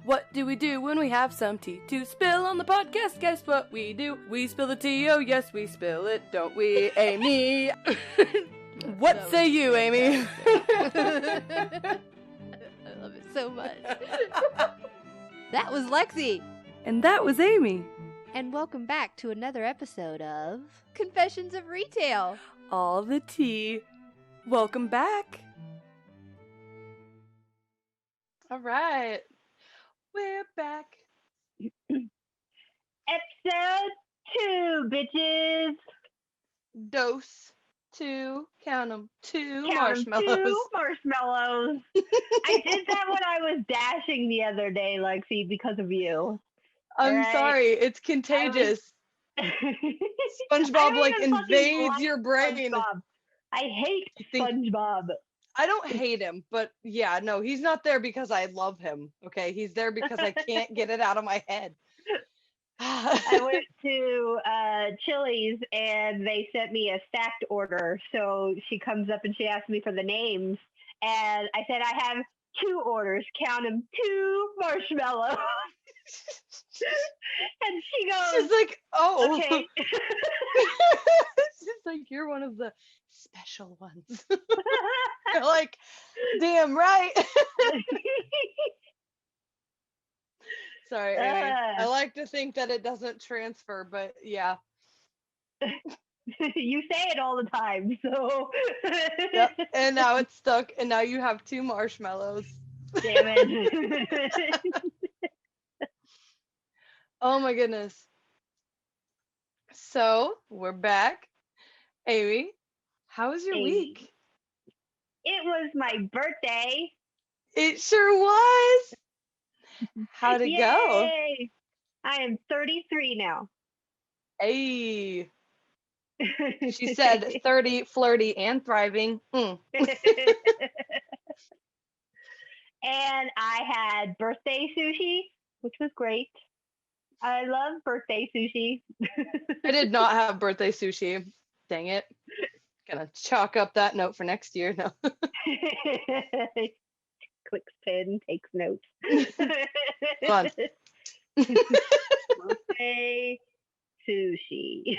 What do we do when we have some tea to spill on the podcast? Guess what we do? We spill the tea, oh yes, we spill it, don't we, Amy? What say you, Amy? I love it so much. That was Lexy. And that was Amy. And welcome back to another episode of Confessions of Retail. All the tea. Welcome back. All right. We're back. Episode 2, bitches. Dose 2. Count them. 2 Count 'em, marshmallows. 2 marshmallows. I did that when I was dashing the other day, Lexy, because of you. I'm Right. sorry. It's contagious. SpongeBob like invades your brain. SpongeBob. I hate SpongeBob. I don't hate him, but yeah, no, he's not there because I love him. Okay, he's there because I can't get it out of my head. I went to Chili's and they sent me a stacked order. So she comes up and she asked me for the names. And I said, I have 2 orders. Count them, 2 marshmallows. And she goes, She's like, oh. okay. She's like, you're one of the special ones. You're like, damn right. Sorry, Amy. I like to think that it doesn't transfer, but yeah. You say it all the time, so. Yep. And now it's stuck, and now you have 2 marshmallows. Damn it. Oh my goodness. So we're back. Amy, how was your week? It was my birthday. It sure was. How'd it go? Yay! I am 33 now. Hey. She said 30, flirty, and thriving. And I had birthday sushi, which was great. I love birthday sushi. I did not have birthday sushi. Dang it. Gonna chalk up that note for next year. No. Clicks pen, takes notes. Fun. Birthday sushi.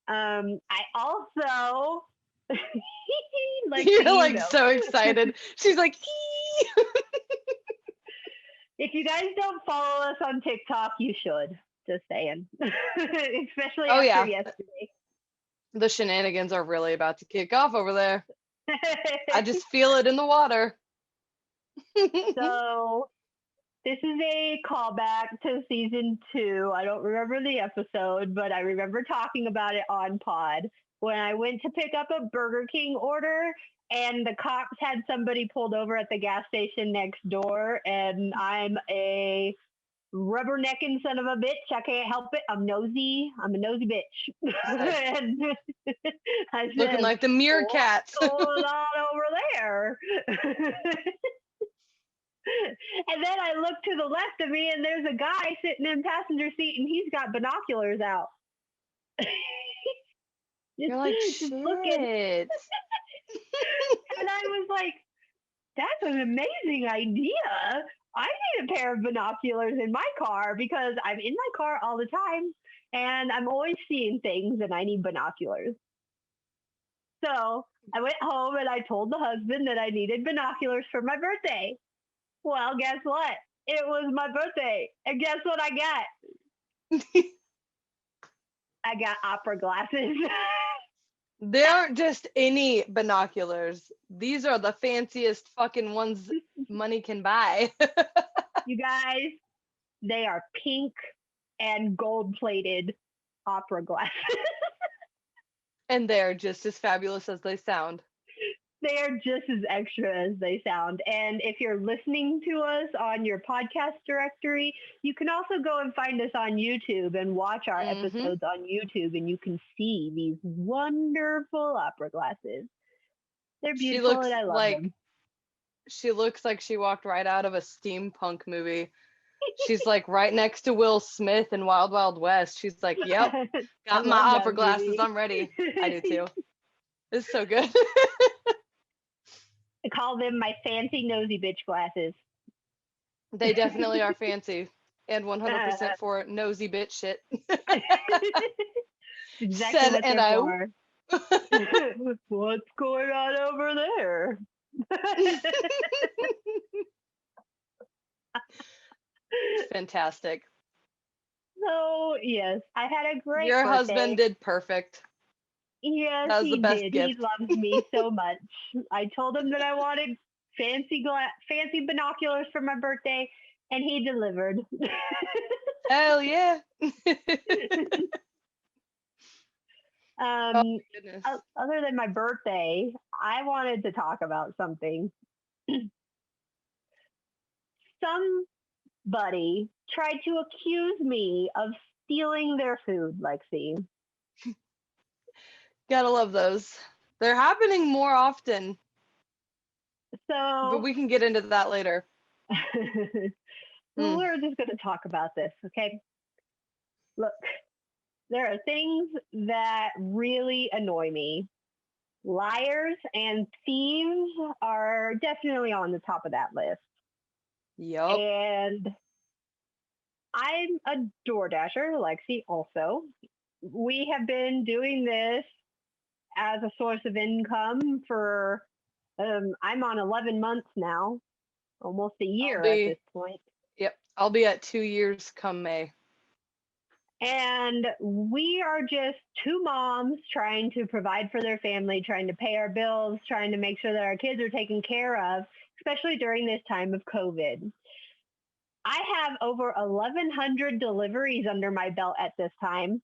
I also You're like so excited. She's like, ee! If you guys don't follow us on TikTok, you should. Just saying. Especially Oh, after yeah. yesterday. The shenanigans are really about to kick off over there. I just feel it in the water. So this is a callback to season 2. I don't remember the episode, but I remember talking about it on pod when I went to pick up a Burger King order and the cops had somebody pulled over at the gas station next door, and I'm a rubbernecking son of a bitch. I can't help it. I'm nosy. I'm a nosy bitch. And I said, Looking like the meerkats. What's going on over there? And then I look to the left of me, and there's a guy sitting in passenger seat, and he's got binoculars out. You're like, shit. Looking. And I was like, that's an amazing idea. I need a pair of binoculars in my car because I'm in my car all the time and I'm always seeing things and I need binoculars. So I went home and I told the husband that I needed binoculars for my birthday. Well, guess what? It was my birthday. And guess what I got? I got opera glasses. They aren't just any binoculars. These are the fanciest fucking ones money can buy. You guys, they are pink and gold-plated opera glasses. And they're just as fabulous as they sound. They are just as extra as they sound. And if you're listening to us on your podcast directory, you can also go and find us on YouTube and watch our episodes on YouTube, and you can see these wonderful opera glasses. They're beautiful and I love them. She looks like she walked right out of a steampunk movie. She's like right next to Will Smith in Wild Wild West. She's like, yep, got my opera glasses. I'm ready. I do too. It's so good. I call them my fancy nosy bitch glasses. They definitely are fancy and 100% for nosy bitch shit. Exactly Said what and they're I. for. What's going on over there? Fantastic. So, yes, I had a great Your birthday. husband did perfect. Yes, That was the he best did. gift. He loves me so much. I told him that I wanted fancy binoculars for my birthday, and he delivered. Hell yeah. Oh my goodness. Other than my birthday, I wanted to talk about something. Somebody tried to accuse me of stealing their food, Lexi. Gotta love those. They're happening more often, but So we can get into that later. we're just going to talk about this, okay? Look, there are things that really annoy me. Liars and thieves are definitely on the top of that list. Yup. And I'm a DoorDasher, Lexi also. We have been doing this as a source of income for, I'm on 11 months now, almost a year at this point. Yep. I'll be at 2 years come May. And we are just two moms trying to provide for their family, trying to pay our bills, trying to make sure that our kids are taken care of, especially during this time of COVID. I have over 1,100 deliveries under my belt at this time.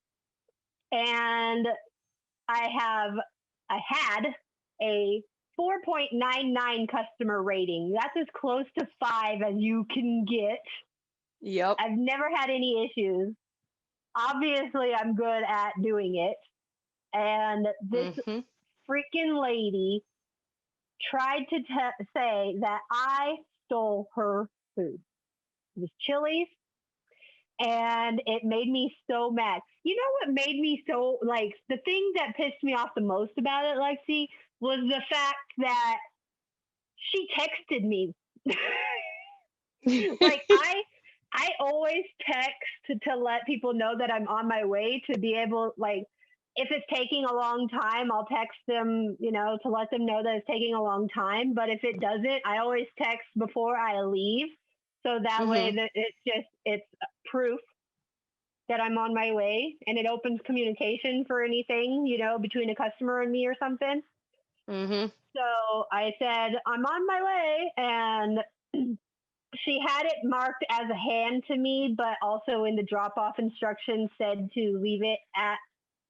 And I had a 4.99 customer rating. That's as close to 5 as you can get. Yep. I've never had any issues. Obviously, I'm good at doing it. And this freaking lady tried to say that I stole her food. It was Chili's, and it made me so mad. You know what made me so, like, the thing that pissed me off the most about it, Lexi, was the fact that she texted me. Like, I always text to let people know that I'm on my way, to be able, like, if it's taking a long time, I'll text them, to let them know that it's taking a long time. But if it doesn't, I always text before I leave. So that way that it's proof that I'm on my way, and it opens communication for anything, between a customer and me or something. So I said, I'm on my way, and she had it marked as a hand to me, but also in the drop-off instructions said to leave it at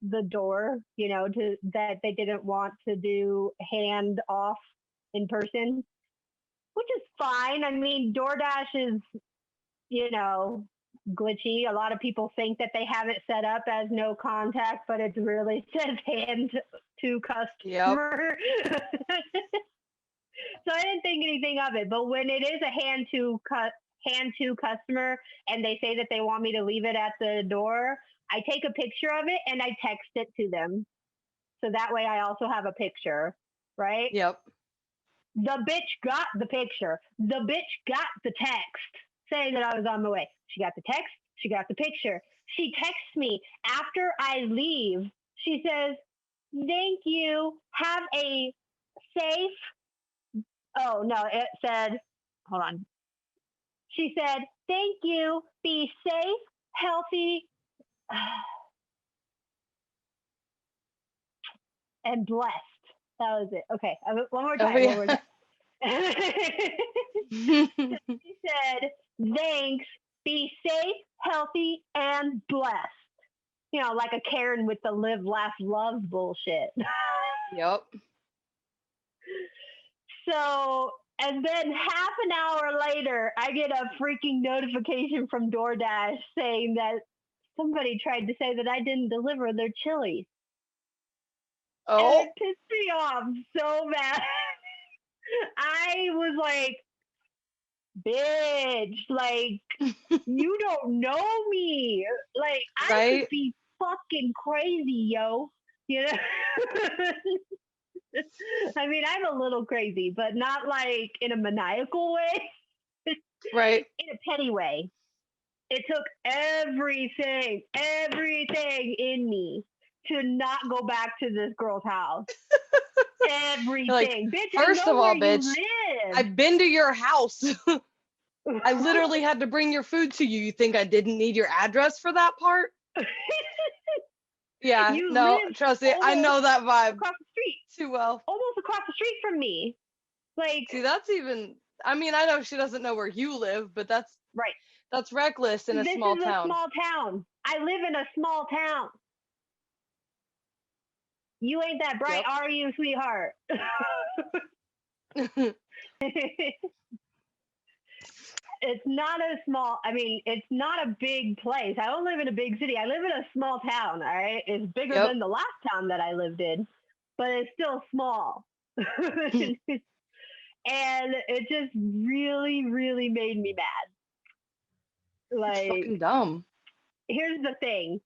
the door, that they didn't want to do hand off in person, which is fine. I mean, DoorDash is, glitchy. A lot of people think that they have it set up as no contact, but it really says hand to customer. Yep. So I didn't think anything of it. But when it is a hand to customer, and they say that they want me to leave it at the door, I take a picture of it and I text it to them. So that way I also have a picture, right? Yep. The bitch got the picture. The bitch got the text saying that I was on my way. She got the text. She got the picture. She texts me after I leave. She says, thank you. Have a safe. Oh, no, it said, hold on. She said, thank you. Be safe, healthy, and blessed. That was it. Okay, one more time. One more time. She said, thanks, be safe, healthy, and blessed. Like a Karen with the live, laugh, love bullshit. Yep. So, and then half an hour later, I get a freaking notification from DoorDash saying that somebody tried to say that I didn't deliver their chilies. Oh. And it pissed me off so bad. I was like, bitch, like, you don't know me. Like, I could be fucking crazy, yo. I mean, I'm a little crazy, but not like in a maniacal way, Right. in a petty way. It took everything in me to not go back to this girl's house. Like, Everything. Bitch, I first know of all, where you bitch, live. I've been to your house. I literally had to bring your food to you. You think I didn't need your address for that part? Yeah, You no, live trust me, I know that vibe across the street. too well. Almost across the street from me. Like, See, that's even, I mean, I know she doesn't know where you live, but that's right. reckless in a This small is town. a small town. I live in a small town. You ain't that bright, Yep. are you, sweetheart? It's not a small, I mean, it's not a big place. I don't live in a big city. I live in a small town, all right? It's bigger Yep. than the last town that I lived in, but it's still small. And it just really, really made me mad. It's Like, fucking dumb. here's the thing.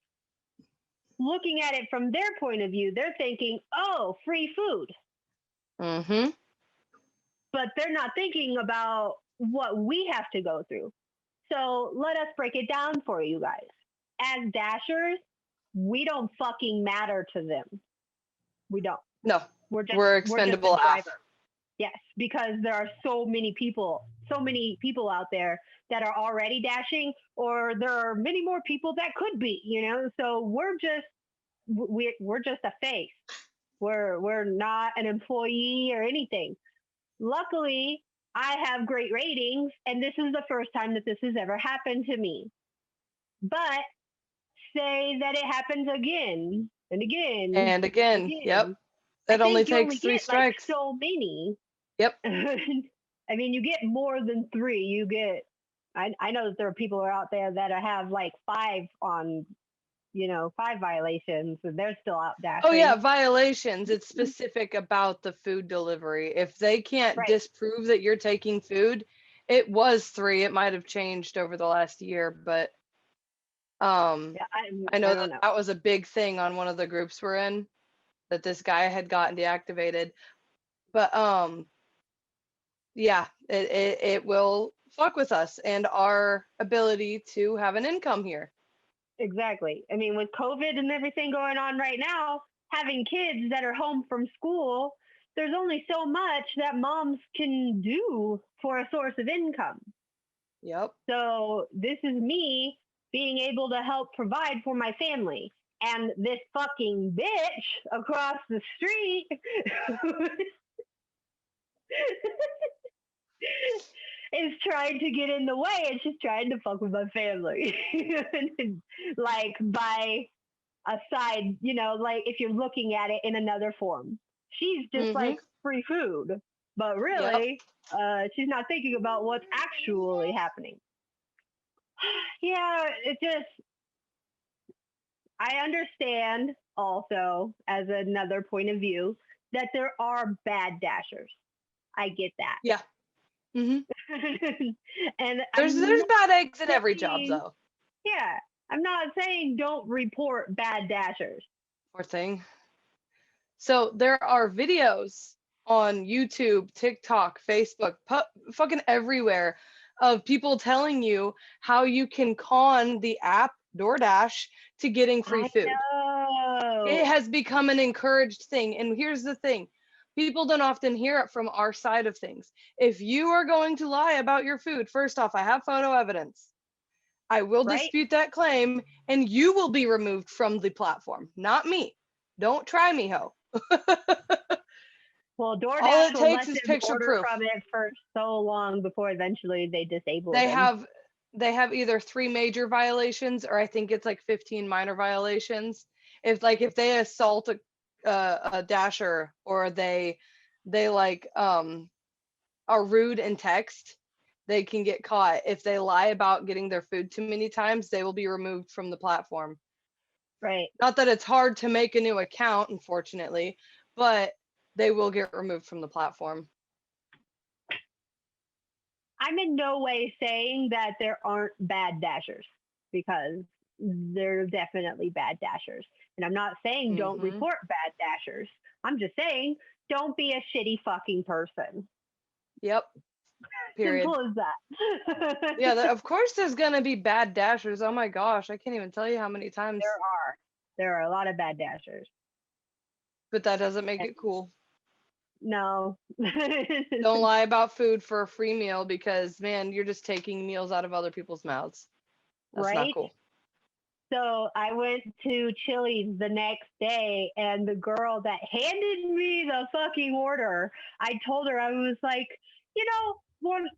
Looking at it from their point of view, they're thinking, oh, free food. Mm-hmm. But they're not thinking about what we have to go through. So let us break it down for you guys. As dashers, we don't fucking matter to them. We don't. No, We're expendable just a AF. driver. Yes, because there are so many people out there that are already dashing, or there are many more people that could be, you know. So we're just a face. We're not an employee or anything. Luckily, I have great ratings, and this is the first time that this has ever happened to me. But say that it happens again and again And again. Yep. It only takes 3 strikes. Like so many. Yep. I mean, you get more than 3. You get. I know that there are people out there that have like 5 on, 5 violations, and they're still out dashing. Oh yeah, violations. It's specific about the food delivery. If they can't disprove that you're taking food, it was 3. It might have changed over the last year, but Yeah, I know that was a big thing on one of the groups we're in, that this guy had gotten deactivated. But yeah, it will fuck with us and our ability to have an income here. Exactly. I mean, with COVID and everything going on right now, having kids that are home from school, there's only so much that moms can do for a source of income. Yep. So this is me being able to help provide for my family. And this fucking bitch across the street is trying to get in the way, and she's trying to fuck with my family. Like, by a side, like if you're looking at it in another form. She's just like free food. But really, she's not thinking about what's actually happening. Yeah, it just, I understand also, as another point of view, that there are bad dashers. I get that. Yeah. Mm-hmm. And there's bad eggs in every job, though. Yeah, I'm not saying don't report bad dashers. Poor thing. So there are videos on YouTube, TikTok, Facebook, fucking everywhere, of people telling you how you can con the app DoorDash to getting free food. It has become an encouraged thing. And here's the thing. People don't often hear it from our side of things. If you are going to lie about your food, first off, I have photo evidence. I will dispute that claim, and you will be removed from the platform, not me. Don't try me, ho. Well, DoorDash all it will takes let is them picture order proof from it for so long before eventually they disable they them. They have either 3 major violations, or I think it's like 15 minor violations. If they assault a dasher, or they like are rude in text, they can get caught. If they lie about getting their food too many times, they will be removed from the platform. Right. Not that it's hard to make a new account, unfortunately, but they will get removed from the platform. I'm in no way saying that there aren't bad dashers, because there are definitely bad dashers. And I'm not saying don't report bad dashers. I'm just saying, don't be a shitty fucking person. Yep. Period. Simple as that. Yeah, of course there's gonna be bad dashers. Oh my gosh, I can't even tell you how many times. There are a lot of bad dashers. But that doesn't make it cool. No. Don't lie about food for a free meal because, man, you're just taking meals out of other people's mouths. That's not Right? cool. So I went to Chili's the next day, and the girl that handed me the fucking order, I told her, I was like,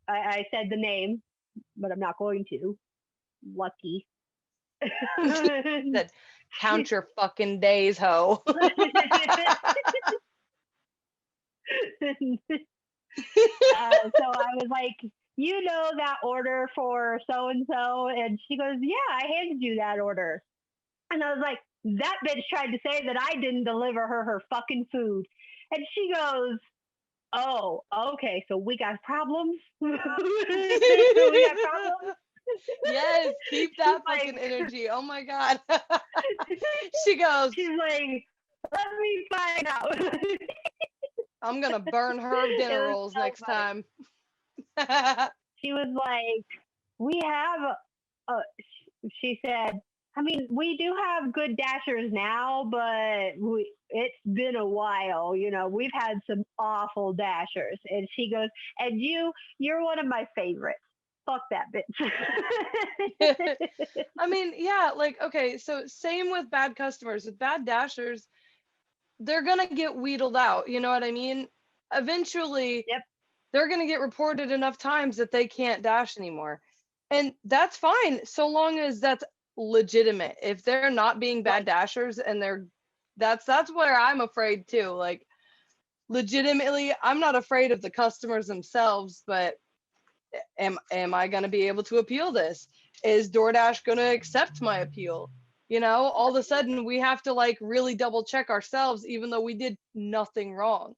I said the name, but I'm not going to. Lucky. Said, count your fucking days, ho. So I was like, that order for so and so, and she goes, yeah, I handed you that order. And I was like, that bitch tried to say that I didn't deliver her fucking food. And she goes, oh, okay, so we got problems. We got problems. Yes, keep that fucking energy. Oh my god. She goes, she's like, let me find out. I'm gonna burn her dinner rolls so next time. She was like, we have she said, I mean, we do have good dashers now, but it's been a while. We've had some awful dashers. And she goes, and you're one of my favorites. Fuck that bitch. I mean, yeah, like, okay, so same with bad customers. With bad dashers, they're going to get wheedled out. You know what I mean? Eventually, yep. They're going to get reported enough times that they can't dash anymore. And that's fine, so long as that's legitimate. If they're not being bad dashers and that's where I'm afraid too. Like, legitimately, I'm not afraid of the customers themselves, but am I going to be able to appeal this? Is DoorDash going to accept my appeal? All of a sudden we have to like really double check ourselves, even though we did nothing wrong.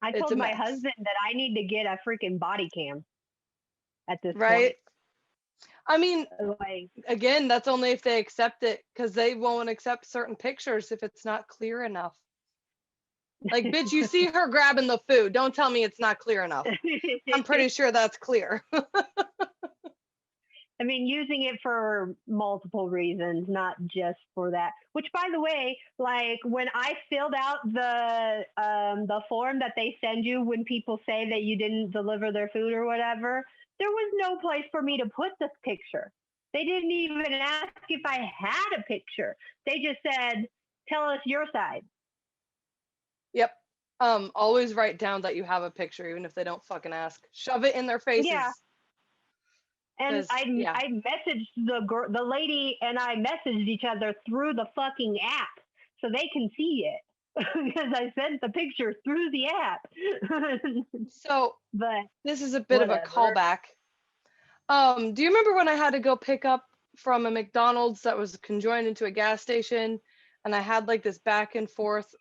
I told my husband that I need to get a freaking body cam at this point. I mean, again, that's only if they accept it, because they won't accept certain pictures if it's not clear enough. Like, bitch, you see her grabbing the food. Don't tell me it's not clear enough. I'm pretty sure that's clear. I mean, using it for multiple reasons, not just for that. Which, by the way, like when I filled out the form that they send you when people say that you didn't deliver their food or whatever, there was no place for me to put this picture. They didn't even ask if I had a picture. They just said, "Tell us your side." Yep. Always write down that you have a picture, even if they don't fucking ask. Shove it in their faces. Yeah. And I messaged the lady, and I messaged each other through the fucking app so they can see it because I sent the picture through the app. So, but this is a bit of a callback. Do you remember when I had to go pick up from a McDonald's that was conjoined into a gas station, and I had like this back and forth?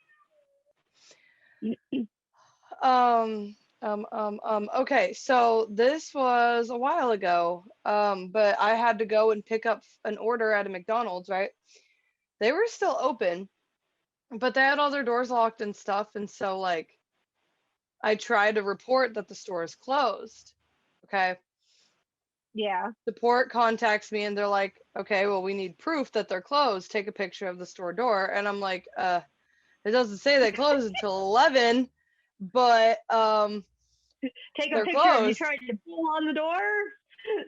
Okay, so this was a while ago, but I had to go and pick up an order at a McDonald's, right? They were still open, but they had all their doors locked and stuff, and so like I tried to report that the store is closed. Okay. Yeah. Support contacts me and they're like, okay, well, we need proof that they're closed. Take a picture of the store door. And I'm like, it doesn't say they close until 11, but take a they're picture closed. of you trying to pull on the door.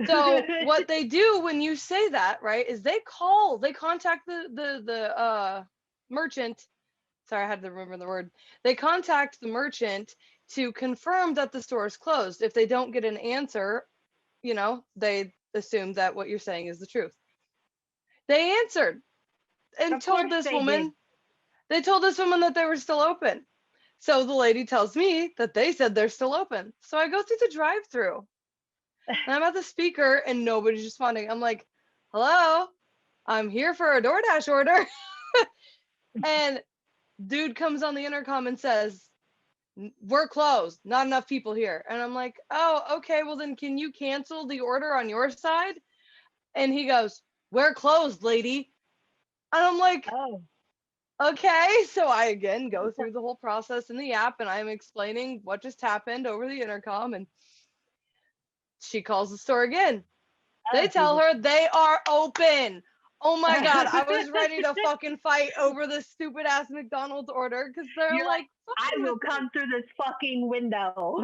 So what they do when you say that, right, is they contact the merchant. Sorry, I had to remember the word. They contact the merchant to confirm that the store is closed. If they don't get an answer, they assume that what you're saying is the truth. They answered and told this woman, they told this woman that they were still open. So the lady tells me that they said they're still open. So I go through the drive-thru and I'm at the speaker and nobody's responding. I'm like, hello, I'm here for a DoorDash order. And dude comes on the intercom and says, we're closed, not enough people here. And I'm like, oh, okay, well then can you cancel the order on your side? And he goes, we're closed, lady. And I'm like, oh, Okay, so I again go through the whole process in the app and I'm explaining what just happened over the intercom, and she calls the store again. They tell her they are open. Oh my God, I was ready to fucking fight over this stupid ass McDonald's order because they're You're like, I fucking will with me. come through this fucking window.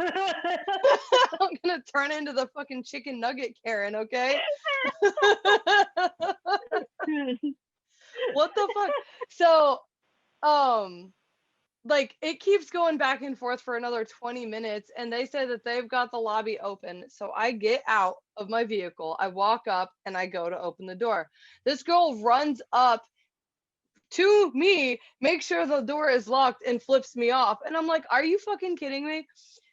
I'm gonna turn into the fucking chicken nugget Karen, okay? What the fuck? So, like it keeps going back and forth for another 20 minutes, and they say that they've got the lobby open. So I get out of my vehicle, I walk up and I go to open the door. This girl runs up to me, make sure the door is locked, and flips me off, and I'm like, are you fucking kidding me?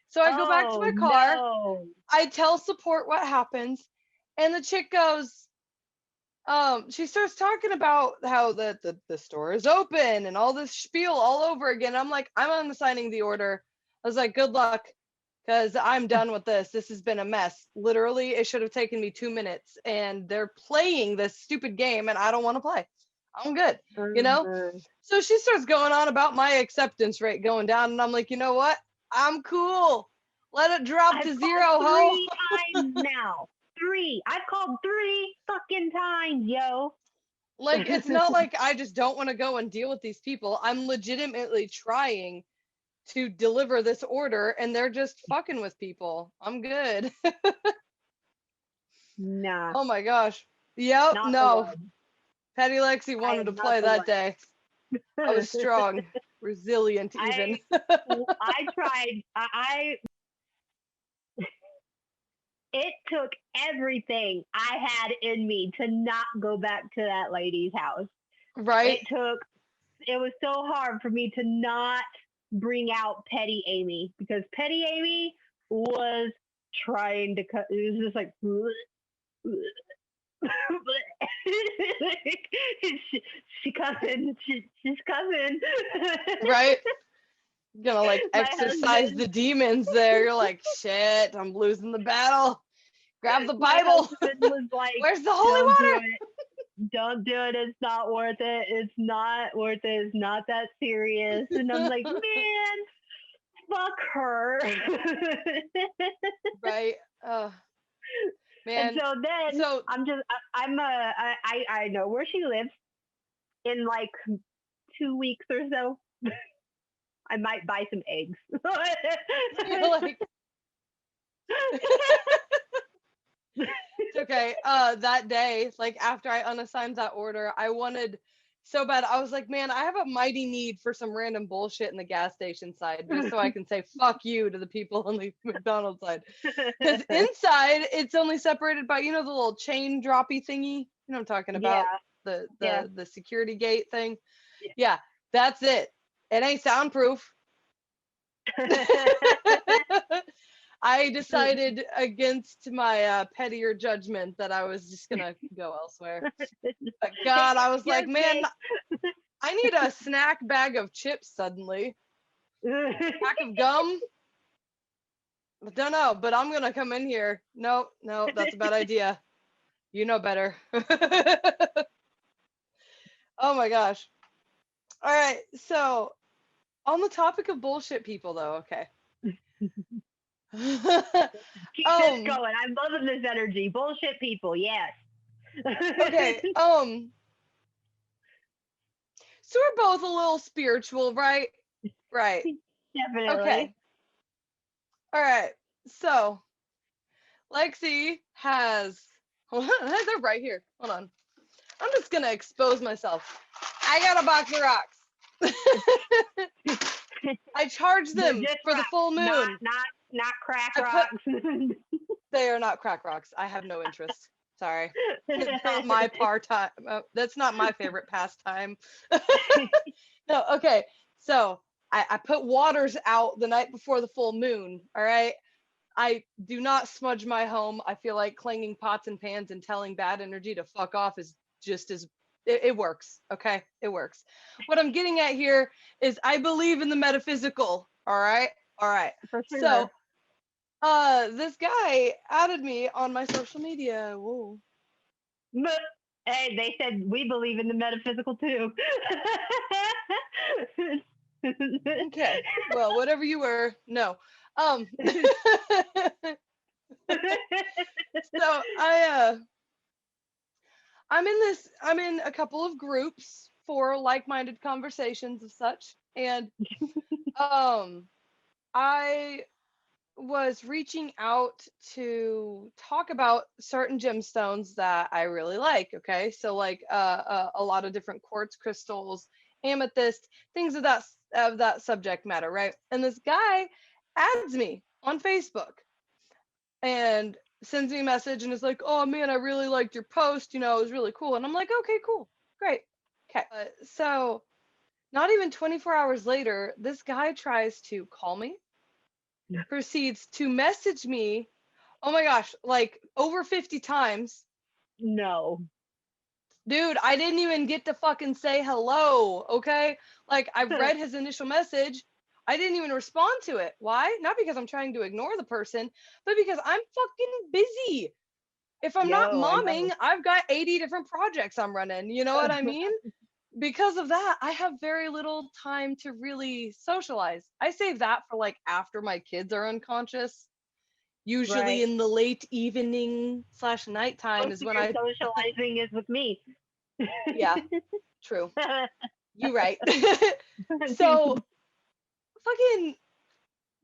So I go back to Oh my car, no. I tell support what happens, and the chick goes, she starts talking about how the store is open and all this spiel all over again. I'm like, I'm unassigning the order. I was like, good luck, because I'm done with this. This has been a mess. Literally, it should have taken me 2 minutes, and they're playing this stupid game, and I don't want to play. I'm good, you know? So she starts going on about my acceptance rate going down, and I'm like, you know what? I'm cool. Let it drop I've to called zero, ho. 3 times now. 3. I've called 3 fucking times, yo. Like, it's not like I just don't want to go and deal with these people. I'm legitimately trying to deliver this order, and they're just fucking with people. I'm good. Nah, Oh my gosh. Yep, not the no. one. Petty Lexy I wanted to am not play the that one. day. I was strong, resilient even. I tried. It took everything I had in me to not go back to that lady's house. Right? It was so hard for me to not bring out Petty Amy, because Petty Amy was trying to cut. It was just like, she cousin, she's cousin. Right? Gonna like My exercise husband, the demons there. You're like, shit, I'm losing the battle. Grab the my Bible. husband was like, Where's the holy "Don't do water? it, don't do it. It's not worth it. It's not worth it. It's not that serious." And I'm like, "Man, fuck her." Right? And Man. so then So I know where she lives. In like 2 weeks or so, I might buy some eggs. you're like, it's okay. That day, like after I unassigned that order, I wanted so bad. I was like, man, I have a mighty need for some random bullshit in the gas station side, just so I can say fuck you to the people on the McDonald's side. Because inside, it's only separated by, you know, the little chain droppy thingy. You know what I'm talking Yeah, about? The yeah. the the security gate thing. Yeah, that's it. It ain't soundproof. I decided against my pettier judgment that I was just gonna go elsewhere. But God, I was like, man, I need a snack bag of chips suddenly. Pack of gum? I don't know, but I'm gonna come in here. No, no, that's a bad idea. You know better. Oh my gosh. All right, so on the topic of bullshit people though, okay. Keep this um going. I'm loving this energy. Bullshit people, yes. okay, so we're both a little spiritual, right? Right. Definitely. Okay. All right. So Lexy has they're right here. Hold on. I'm just gonna expose myself. I got a box of rocks. I charge them Just for the rocks, full moon. not crack I put rocks. They are not crack rocks. I have no interest. Sorry. It's not my part-time. That's not my favorite pastime. No, okay. So I put waters out the night before the full moon. All right. I do not smudge my home. I feel like clanging pots and pans and telling bad energy to fuck off is just as it works. Okay. It works. What I'm getting at here is I believe in the metaphysical. All right. All right. For So sure. this guy added me on my social media. Whoa. But, hey, they said we believe in the metaphysical too. Okay. Well, whatever you were, no. So I'm in a couple of groups for like-minded conversations of such, and I was reaching out to talk about certain gemstones that I really like. Okay, so like a lot of different quartz crystals, amethyst, things of that subject matter, right? And this guy adds me on Facebook and sends me a message and is like, "Oh man, I really liked your post. You know, it was really cool." And I'm like, "Okay, cool, great, okay." So not even 24 hours later, this guy tries to call me, proceeds to message me, oh my gosh, like over 50 times. No. Dude, I didn't even get to fucking say hello, okay? Like, I read his initial message. I didn't even respond to it. Why? Not because I'm trying to ignore the person, but because I'm fucking busy. If I'm not Yo, I momming, know. I've got 80 different projects I'm running. You know what I mean? Because of that, I have very little time to really socialize. I save that for like after my kids are unconscious. Usually Right. in the late evening / nighttime Most is of when your I, socializing is with me. yeah, true. You right. So fucking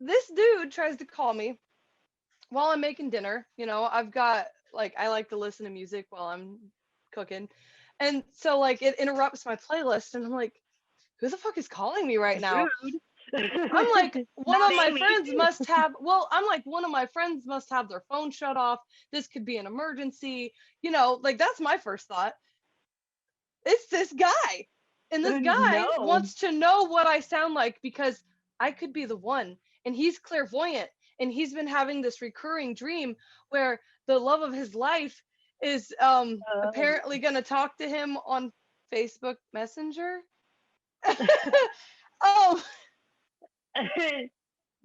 this dude tries to call me while I'm making dinner. You know, I've got like I like to listen to music while I'm cooking. And so like it interrupts my playlist and I'm like, who the fuck is calling me right now? Rude. I'm like, Not Amy. one of my friends must have their phone shut off. This could be an emergency. You know, like that's my first thought. It's this guy. And this guy No. wants to know what I sound like because I could be the one. And he's clairvoyant. And he's been having this recurring dream where the love of his life is apparently gonna talk to him on Facebook Messenger. Oh,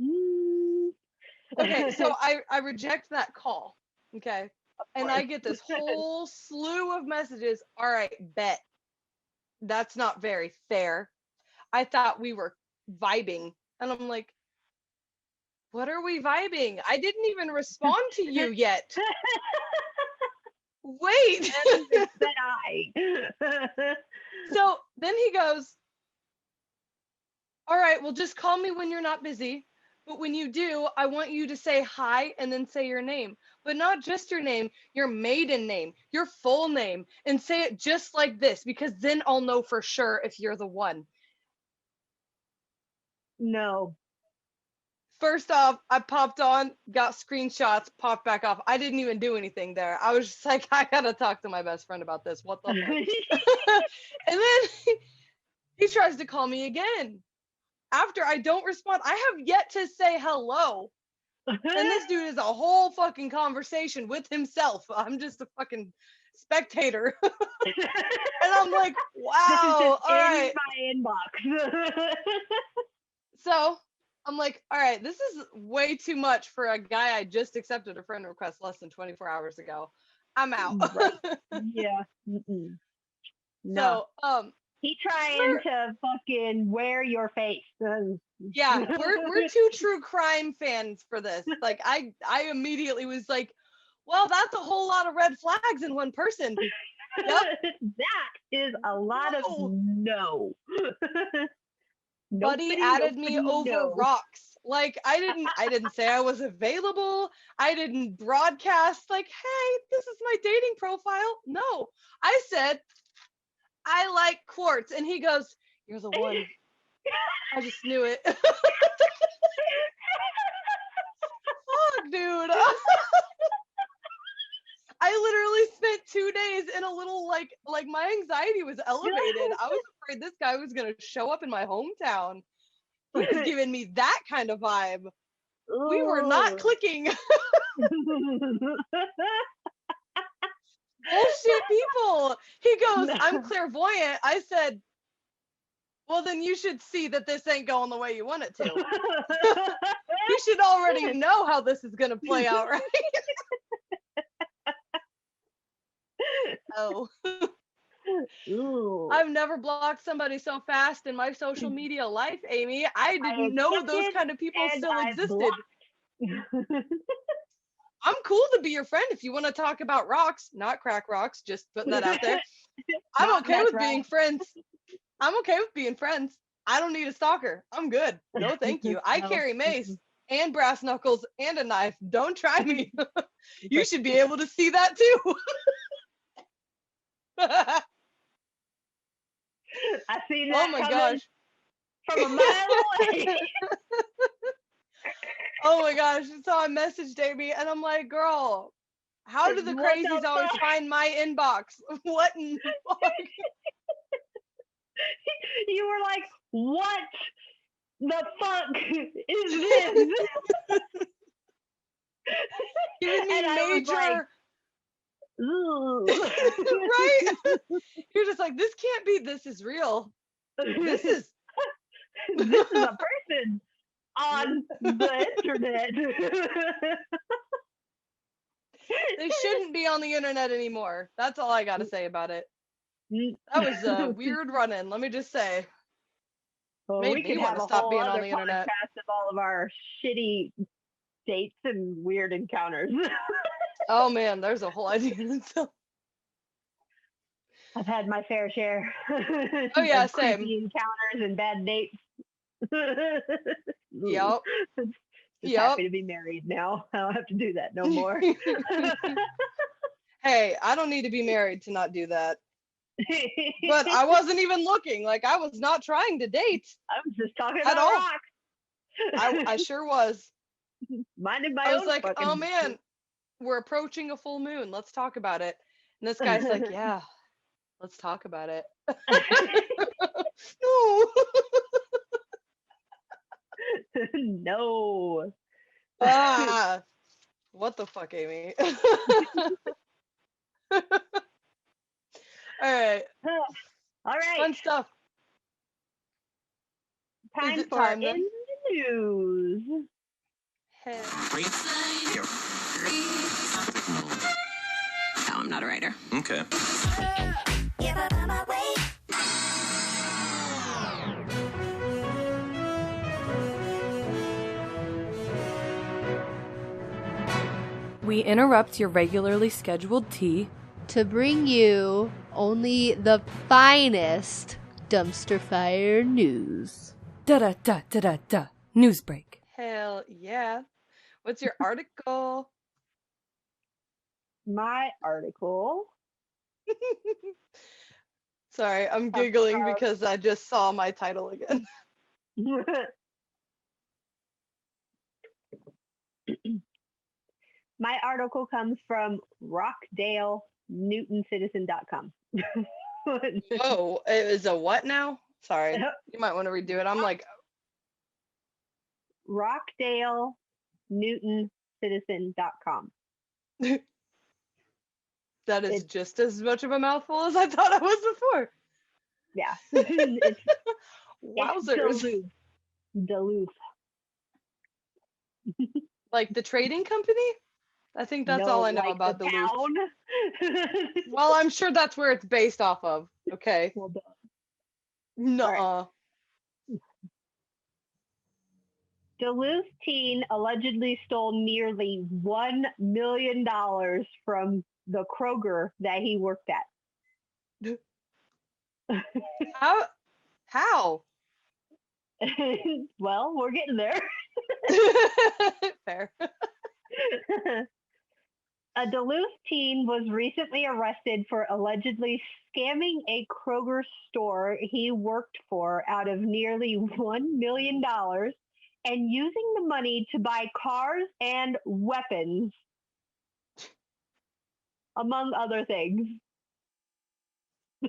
Mm. okay, so I reject that call. Okay. And I course. get this whole slew of messages. All right, bet. That's not very fair. I thought we were vibing. And I'm like, what are we vibing? I didn't even respond to you yet. Wait. Said I. So then he goes, all right, well, just call me when you're not busy. But when you do, I want you to say hi and then say your name. But not just your name, your maiden name, your full name, and say it just like this, because then I'll know for sure if you're the one. No. First off, I popped on, got screenshots, popped back off. I didn't even do anything there. I was just like, I gotta talk to my best friend about this. What the fuck? And then he tries to call me again. After I don't respond, I have yet to say hello. And this dude is a whole fucking conversation with himself. I'm just a fucking spectator. And I'm like, This is wow, just all in right. my inbox. So I'm like, all right, this is way too much for a guy I just accepted a friend request less than 24 hours ago. I'm out. Right. Yeah. Mm-mm. No. So, He trying to fucking wear your face. yeah, we're two true crime fans for this. Like I immediately was like, well, that's a whole lot of red flags in one person. Yep. That is a lot of no. Buddy added me over no. rocks. Like I didn't say I was available. I didn't broadcast like, hey, this is my dating profile. No. I said I like quartz. And he goes, you're the one. I just knew it. Fuck, dude. I literally spent 2 days in a little like my anxiety was elevated. I was afraid this guy was gonna show up in my hometown. He was giving me that kind of vibe. We were not clicking. Bullshit people. He goes, I'm clairvoyant. I said, well, then you should see that this ain't going the way you want it to. You should already know how this is gonna play out, right? Oh. Ooh. I've never blocked somebody so fast in my social media life, Amy. I didn't know those accepted kind of people and still I existed. blocked. I'm cool to be your friend if you want to talk about rocks, not crack rocks, just putting that out there. I'm Not okay with meth being friends. I'm okay with being friends. I don't need a stalker. I'm good. No, thank you. I No. carry mace and brass knuckles and a knife. Don't try me. You should be able to see that too. I seen Oh that my coming gosh. from a mile away. Oh my gosh. So I messaged Amy and I'm like, girl, how do the What the crazies always fuck? find my inbox? What in the fuck? You were like, what the fuck is this? Giving me And I was like, major, ooh. right? You're just like, this can't be, this is real. This is This is a person on the internet. they shouldn't be on the internet anymore. That's all I gotta say about it. That was a weird run-in, let me just say. Well, Made we me could want have to a stop whole being other on the internet. podcast of all of our shitty dates and weird encounters. Oh man, there's a whole idea in itself. I've had my fair share Oh yeah, of same. creepy encounters and bad dates. Yep. Just Yep. happy to be married now. I don't have to do that no more. Hey, I don't need to be married to not do that. But I wasn't even looking. Like, I was not trying to date I was just talking at about all. rocks. I sure was. Minding my I was own like, fucking oh man, we're approaching a full moon. Let's talk about it. And this guy's like, yeah, let's talk about it. No. No. Ah, what the fuck, Amy? All right, All right. fun stuff. Time it for time in then? the news. Hey. No, I'm not a writer. Okay. We interrupt your regularly scheduled tea to bring you only the finest dumpster fire news. Da-da-da-da-da-da. News break. Hell yeah. What's your article? My article. Sorry, I'm giggling because I just saw my title again. My article comes from rockdalenewtoncitizen.com. Whoa, it is a what now? Sorry, you might want to redo it. I'm like, rockdalenewtoncitizen.com. that is just as much of a mouthful as I thought it was before. Yeah. Wowzers. It's Duluth. Like the trading company? I think that's all I know like about the Duluth. town. Well, I'm sure that's where it's based off of. Okay. Well done. Nuh-uh. Duluth teen allegedly stole nearly $1 million from the Kroger that he worked at. How? Well, we're getting there. Fair. A Duluth teen was recently arrested for allegedly scamming a Kroger store he worked for out of nearly $1 million and using the money to buy cars and weapons, among other things.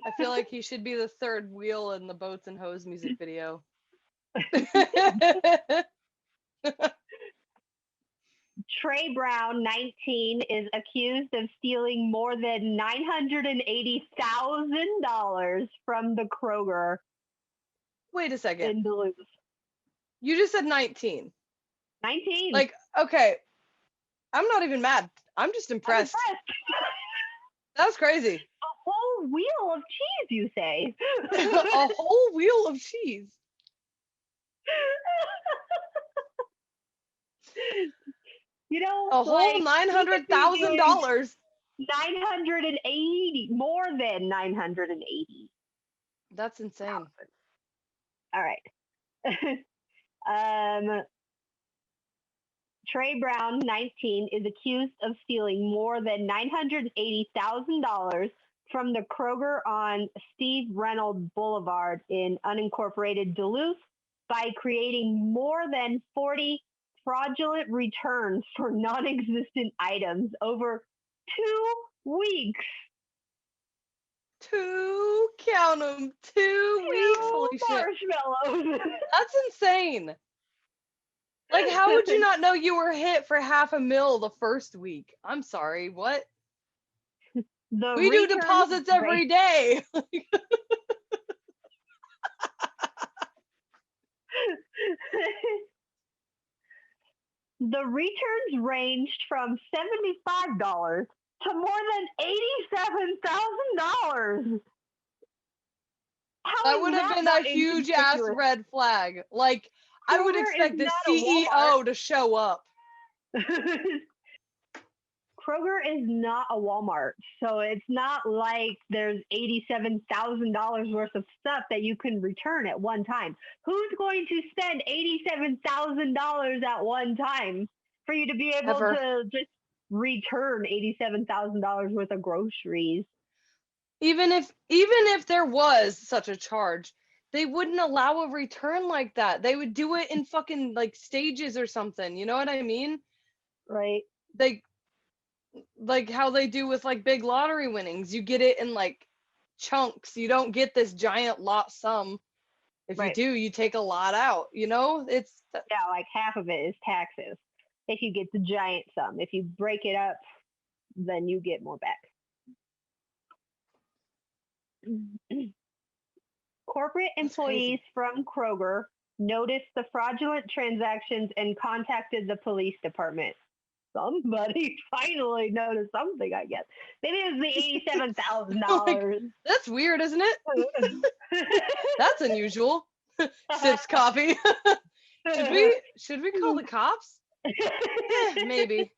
I feel like he should be the third wheel in the Boats and Hose music video. Trey Brown, 19, is accused of stealing more than $980,000 from the Kroger Wait a second. in Duluth. You just said 19. 19. Like, okay. I'm not even mad. I'm just impressed. I'm impressed. That was crazy. A whole whole wheel of cheese, you say? A whole wheel of cheese. You know, A whole $900,000. 980, more than 980. That's insane. All right. Trey Brown, 19, is accused of stealing more than $980,000 from the Kroger on Steve Reynolds Boulevard in unincorporated Duluth by creating more than 40 fraudulent returns for non-existent items over 2 weeks. Count them, 2 weeks. Holy shit. Marshmallows. That's insane. Like, how would you not know you were hit for $500,000 the first week? I'm sorry, what? We do deposits every day. The returns ranged from $75 to more than $87,000. That would have been a huge ass red flag. Like, I would expect the CEO to show up. Kroger is not a Walmart, so it's not like there's $87,000 worth of stuff that you can return at one time. Who's going to spend $87,000 at one time for you to be able to just return $87,000 worth of groceries? Even if there was such a charge, they wouldn't allow a return like that. They would do it in fucking like stages or something. You know what I mean? Right. Like how they do with like big lottery winnings. You get it in like chunks. You don't get this giant lot sum. If you do, you take a lot out. You know, it's like half of it is taxes. If you get the giant sum, if you break it up, then you get more back. Corporate employees from Kroger noticed the fraudulent transactions and contacted the police department. Somebody finally noticed something, I guess. Maybe it was the $87,000. That's weird, isn't it? That's unusual. Sips coffee. Should we call the cops? Maybe.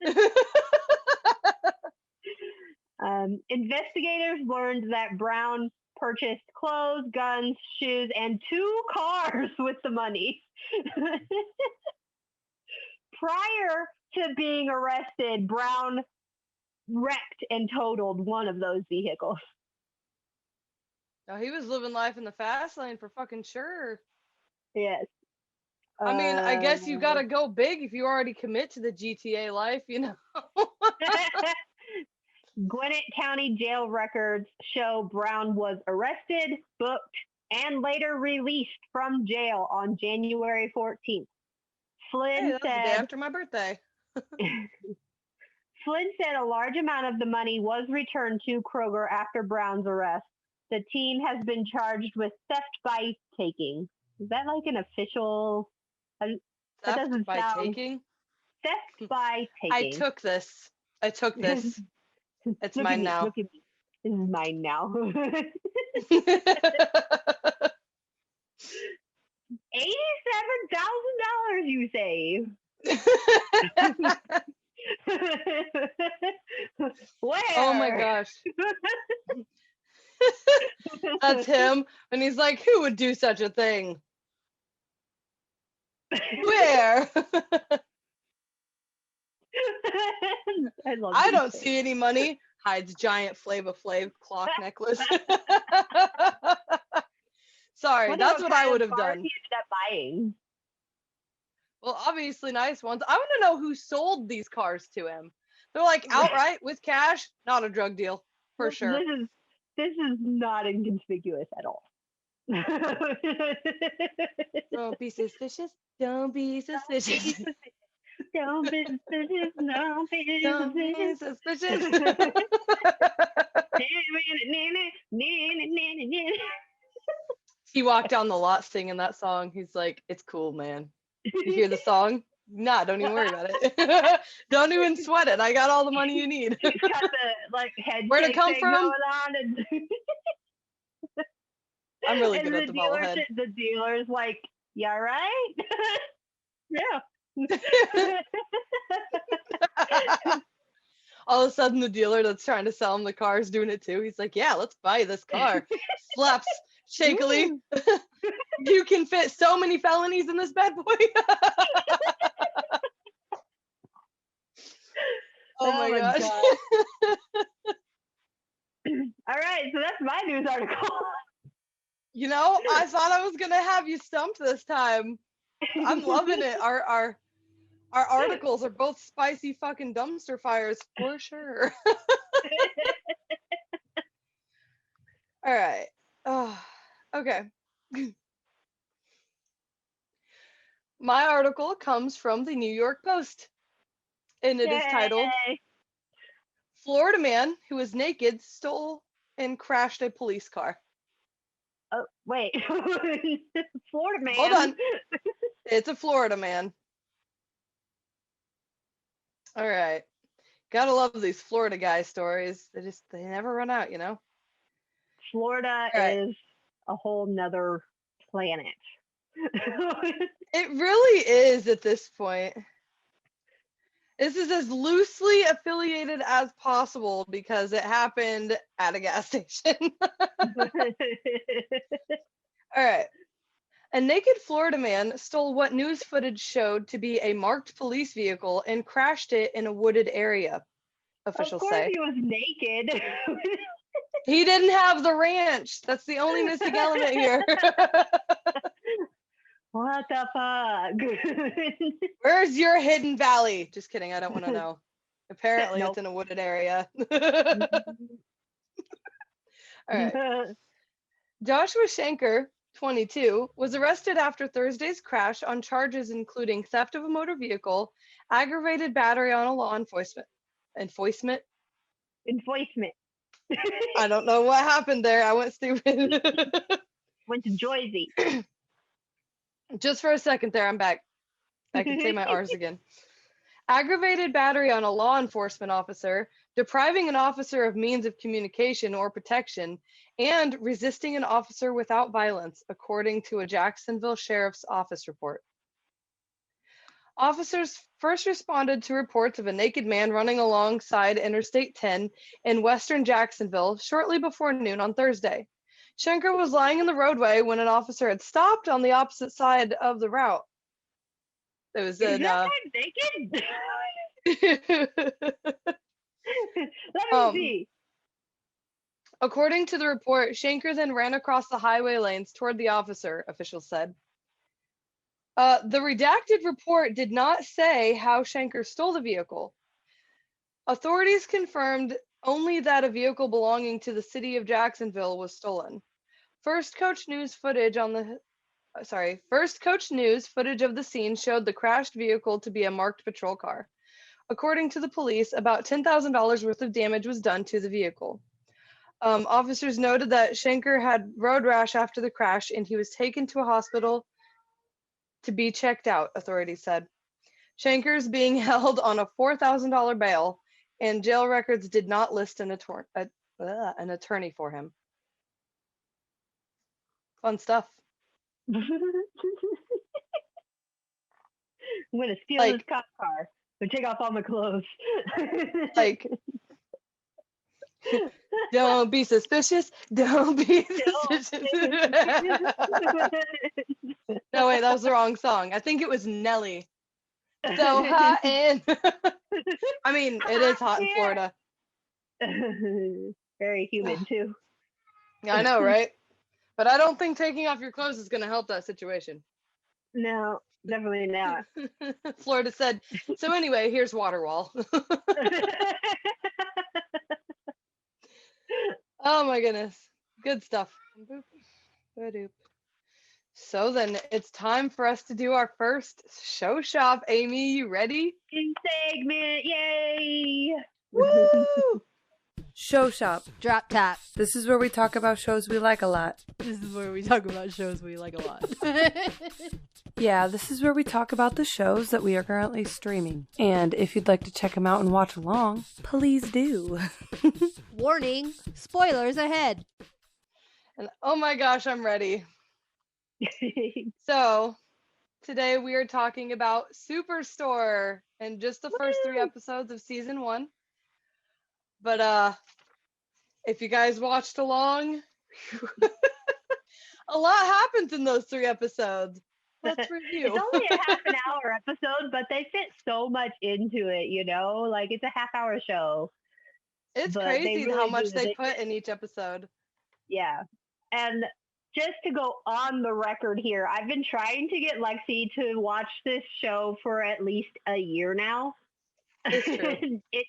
Investigators learned that Brown purchased clothes, guns, shoes, and 2 cars with the money. Prior to being arrested, Brown wrecked and totaled one of those vehicles. Oh, he was living life in the fast lane for fucking sure. Yes. I mean, I guess you gotta go big if you already commit to the GTA life, you know. Gwinnett County jail records show Brown was arrested, booked, and later released from jail on January 14th. Flynn that was the day after my birthday. Flynn said a large amount of the money was returned to Kroger after Brown's arrest. The team has been charged with theft by taking. Is that like an official? Theft by taking? Theft by taking. I took this. It's mine now. Look at me. This is mine now. $87,000 you save. Where? Oh my gosh. That's him. And he's like, who would do such a thing? Where? I don't see any money. Hides giant Flava Flav clock necklace. Sorry, that's what I would have done. He ended up buying. Well, obviously nice ones. I want to know who sold these cars to him. They're like outright with cash, not a drug deal for sure. This is not inconspicuous at all. Don't be suspicious. Don't be suspicious. Don't be suspicious. Don't be suspicious. He walked down the lot singing that song. He's like, it's cool, man. You hear the song? Nah, don't even worry about it. Don't even sweat it. I got all the money you need. Got the head. Where'd it come from? I'm really And good at the bobblehead. The dealer's like, "Yeah, right." Yeah. All of a sudden, the dealer that's trying to sell him the car is doing it too. He's like, "Yeah, let's buy this car." Slaps shakily. You can fit so many felonies in this bad boy. Oh my gosh. God. All right, so that's my news article. You know, I thought I was gonna have you stumped this time. I'm loving it. Our articles are both spicy fucking dumpster fires for sure. All right. Oh, okay. My article comes from the New York Post, and it is titled, "Florida man who was naked stole and crashed a police car." Oh, wait. Florida man. Hold on. It's a Florida man. All right. Gotta love these Florida guy stories. They never run out, you know? Florida is a whole nother planet. It really is at this point. This is as loosely affiliated as possible because it happened at a gas station. All right. A naked Florida man stole what news footage showed to be a marked police vehicle and crashed it in a wooded area, officials say. Of course he was naked. He didn't have the ranch. That's the only missing element here. What the fuck? Where's your hidden valley? Just kidding. I don't want to know. Apparently, Nope. It's in a wooded area. All right. Joshua Shanker, 22, was arrested after Thursday's crash on charges including theft of a motor vehicle, aggravated battery on a law enforcement. Enforcement? I don't know what happened there. I went stupid. Went to Jersey. Just for a second there, I'm back. I can say my R's again. Aggravated battery on a law enforcement officer, depriving an officer of means of communication or protection, and resisting an officer without violence, according to a Jacksonville Sheriff's Office report. Officers first responded to reports of a naked man running alongside Interstate 10 in western Jacksonville shortly before noon on Thursday. Schenker was lying in the roadway when an officer had stopped on the opposite side of the route. It was Is that naked? Let me see. According to the report, Schenker then ran across the highway lanes toward the officer, officials said. The redacted report did not say how Schenker stole the vehicle. Authorities confirmed only that a vehicle belonging to the city of Jacksonville was stolen. First Coach News footage of the scene showed the crashed vehicle to be a marked patrol car. According to the police, about $10,000 worth of damage was done to the vehicle. Officers noted that Schenker had road rash after the crash and he was taken to a hospital to be checked out, authorities said. Schenker is being held on a $4,000 bail, and jail records did not list an attorney for him. Fun stuff. I'm gonna steal this cop car and take off all my clothes. Like, don't be suspicious. Don't be suspicious. No, wait, that was the wrong song. I think it was Nelly. So hot and I mean, it is hot in Florida. Very humid too. I know, right? But I don't think taking off your clothes is going to help that situation. No, definitely not. Florida said, so anyway, here's Waterwall. Oh my goodness. Good stuff. So then it's time for us to do our first show shop. Amy, you ready? Segment, yay! Woo! Show shop. Drop top. This is where we talk about shows we like a lot. This is where we talk about shows we like a lot. Yeah, this is where we talk about the shows that we are currently streaming. And if you'd like to check them out and watch along, please do. Warning, spoilers ahead. And oh my gosh, I'm ready. So today we are talking about Superstore and just the first 3 episodes of season 1. But if you guys watched along, a lot happens in those 3 episodes. Let's review. It's only a half an hour episode, but they fit so much into it, you know? Like, it's a half-hour show. It's but crazy really how much do. they put in each episode. Yeah. And just to go on the record here, I've been trying to get Lexy to watch this show for at least a year now. It's true. It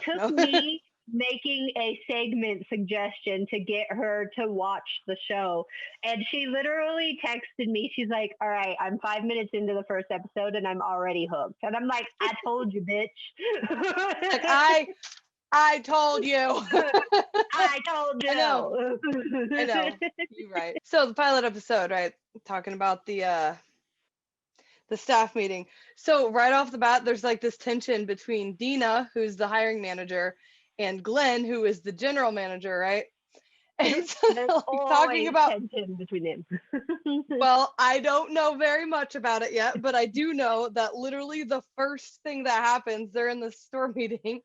took me making a segment suggestion to get her to watch the show. And she literally texted me. She's like, all right, I'm 5 minutes into the first episode and I'm already hooked. And I'm like, I told you, bitch. Like, I told you. I told you. I know. You're right. So the pilot episode, right? Talking about the staff meeting. So right off the bat, there's like this tension between Dina, who's the hiring manager, and Glenn, who is the general manager, right? And so There's talking about tension between them. well, I don't know very much about it yet, but I do know that literally the first thing that happens, they're in the store meeting.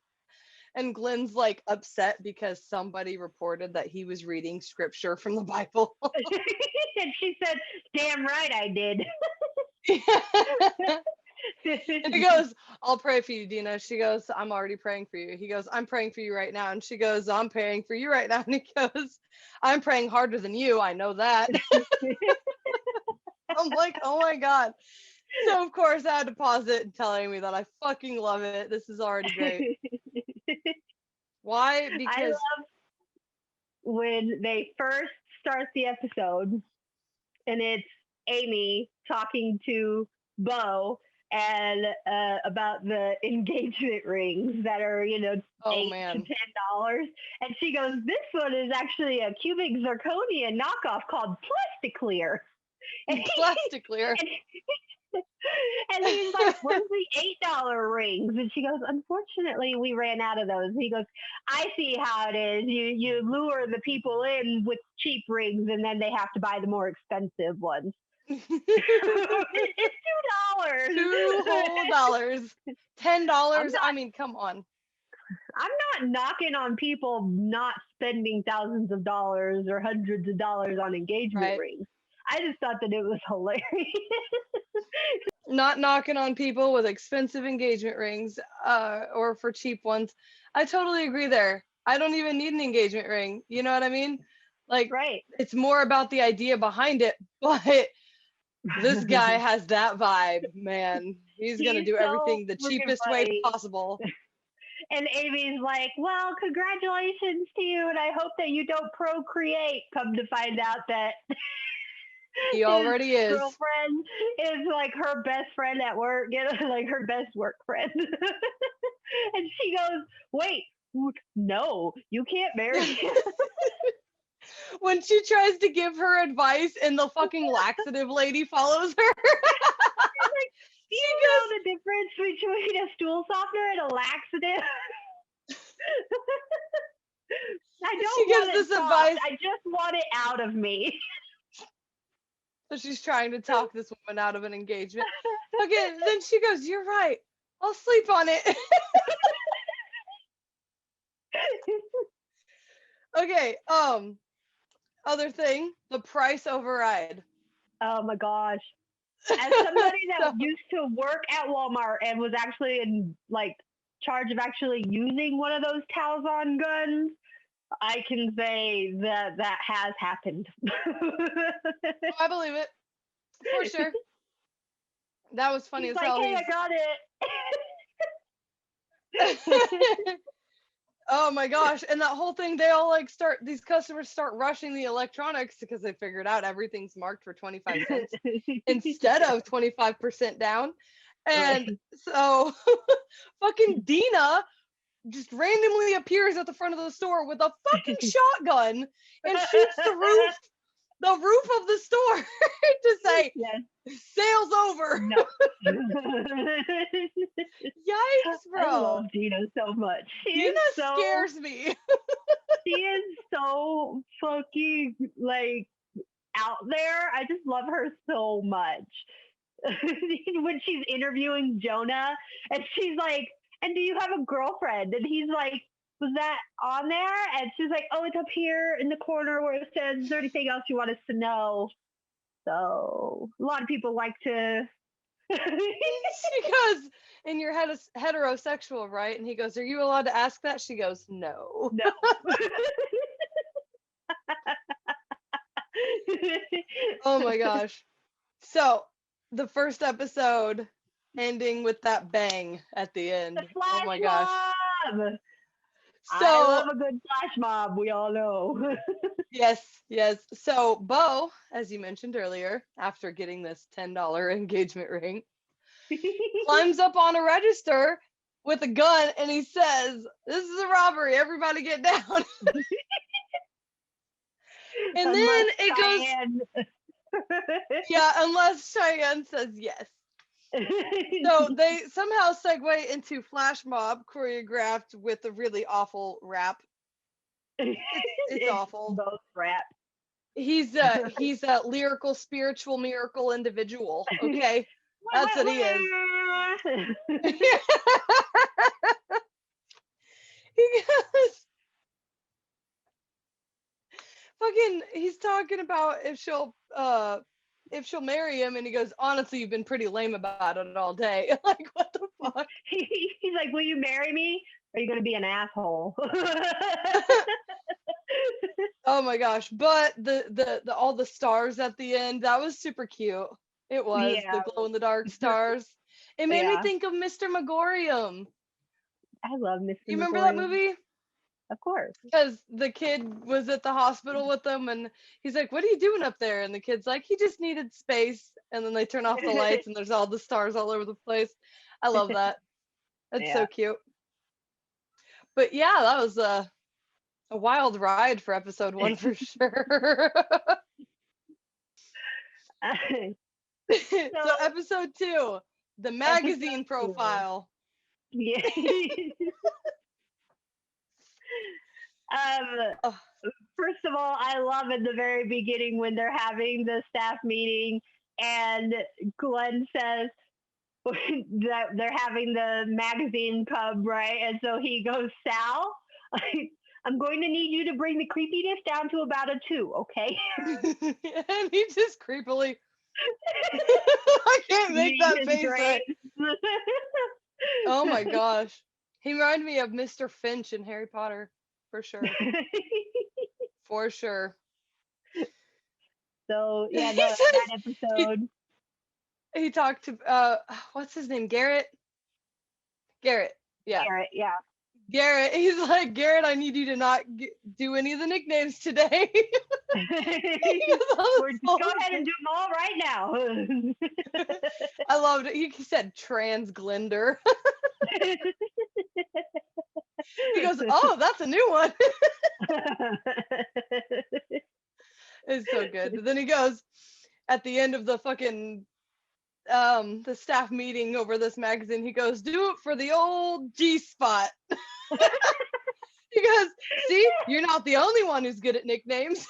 And Glenn's like upset because somebody reported that he was reading scripture from the Bible. And she said, damn right I did. And he goes, I'll pray for you, Dina. She goes, I'm already praying for you. He goes, I'm praying for you right now. And she goes, I'm praying for you right now. And he goes, I'm praying harder than you. I know that. I'm like, oh my God. So of course I had to pause it and telling me that I fucking love it. This is already great. Why? Because I love when they first start the episode and it's Amy talking to Bo and about the engagement rings that are, $8 to $10. And she goes, this one is actually a cubic zirconia knockoff called Plasticlear. Plasticlear. And he's like, where's the $8 rings? And she goes, unfortunately, we ran out of those. He goes, I see how it is. You lure the people in with cheap rings, and then they have to buy the more expensive ones. It's $2. $2 whole. $10. I mean, come on. I'm not knocking on people not spending thousands of dollars or hundreds of dollars on engagement rings. I just thought that it was hilarious. Not knocking on people with expensive engagement rings or for cheap ones. I totally agree there. I don't even need an engagement ring. You know what I mean? Like, It's more about the idea behind it. But this guy has that vibe, man. He's going to do everything the cheapest way possible. And Amy's like, well, congratulations to you. And I hope that you don't procreate. Come to find out that he already is. Girlfriend is like her best friend at work, like her best work friend. And she goes, wait, no, you can't marry him. When she tries to give her advice and the fucking laxative lady follows her. Like, do you know the difference between a stool softener and a laxative? I don't want this advice. I just want it out of me. So she's trying to talk this woman out of an engagement. Okay, then she goes, you're right. I'll sleep on it. Okay, other thing, the price override. Oh my gosh. As somebody that used to work at Walmart and was actually in charge of actually using one of those Talzon guns, I can say that has happened. I believe it. For sure. That was funny as hell. Hey, I got it. Oh my gosh. And that whole thing, they all these customers start rushing the electronics because they figured out everything's marked for 25 cents instead of 25% down. And so fucking Dina just randomly appears at the front of the store with a fucking shotgun and shoots the roof of the store to say, sale's over. No. Yikes, bro. I love Dina so much. Dina scares me. She is so fucking like out there. I just love her so much. When she's interviewing Jonah and she's like, and do you have a girlfriend? And he's like, was that on there? And she's like, oh, it's up here in the corner where it says, is there anything else you want us to know? So a lot of people like to. She goes, and you're heterosexual, right? And he goes, are you allowed to ask that? She goes, no. No. Oh my gosh. So the first episode ending with that bang at the end. The flash Oh my gosh. mob. So I love a good flash mob, we all know. yes. So Bo, as you mentioned earlier, after getting this $10 engagement ring, climbs up on a register with a gun and he says, this is a robbery, everybody get down. And Unless then it Cheyenne... goes, yeah, unless Cheyenne says yes. So they somehow segue into flash mob choreographed with a really awful rap. It's awful. Both rap. He's a lyrical, spiritual, miracle individual. Okay, that's what he is. He goes, fucking, he's talking about if she'll marry him, and he goes, honestly, you've been pretty lame about it all day. Like, what the fuck? He's like, will you marry me? Or are you gonna be an asshole? Oh my gosh. But the all the stars at the end, that was super cute. It was the glow in the dark stars. It made me think of Mr. Megorium. I love Mr. You remember that movie? Of course. Because the kid was at the hospital with them and he's like, what are you doing up there? And the kid's like, he just needed space. And then they turn off the lights and there's all the stars all over the place. I love that. That's so cute. But yeah, that was a wild ride for episode 1 for sure. So episode 2, the magazine profile. Yeah. First of all, I love in the very beginning when they're having the staff meeting and Glenn says that they're having the magazine pub, right? And so he goes, Sal, I'm going to need you to bring the creepiness down to about a 2, okay? And he just creepily, I can't make that face right. Oh my gosh. He reminded me of Mr. Finch in Harry Potter, for sure. For sure. So, yeah, that episode. He talked to, what's his name? Garrett? Garrett, yeah. Garrett, yeah. Garrett, he's like, Garrett, I need you to not do any of the nicknames today. Go ahead and do them all right now. I loved it. He said trans Glender. He goes, oh, that's a new one. It's so good. But then he goes, at the end of the fucking the staff meeting over this magazine, he goes, do it for the old G-spot. He goes, see, you're not the only one who's good at nicknames.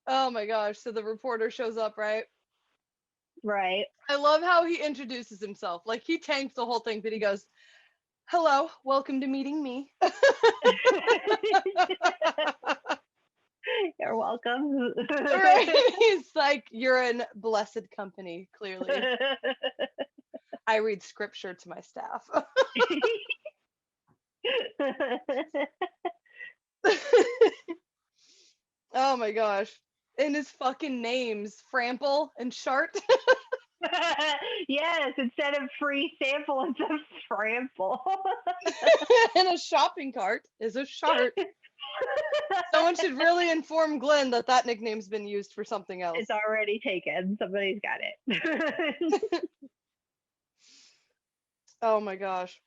Oh my gosh. So the reporter shows up, right? Right. I love how he introduces himself. Like, he tanks the whole thing, but he goes, hello, welcome to meeting me. You're welcome. Right? He's like, you're in blessed company, clearly. I read scripture to my staff. Oh my gosh. And his fucking names, Frample and Shart. Yes, instead of free sample, it's a Frample. And a shopping cart is a Shart. Someone should really inform Glenn that that nickname's been used for something else. It's already taken. Somebody's got it. Oh my gosh.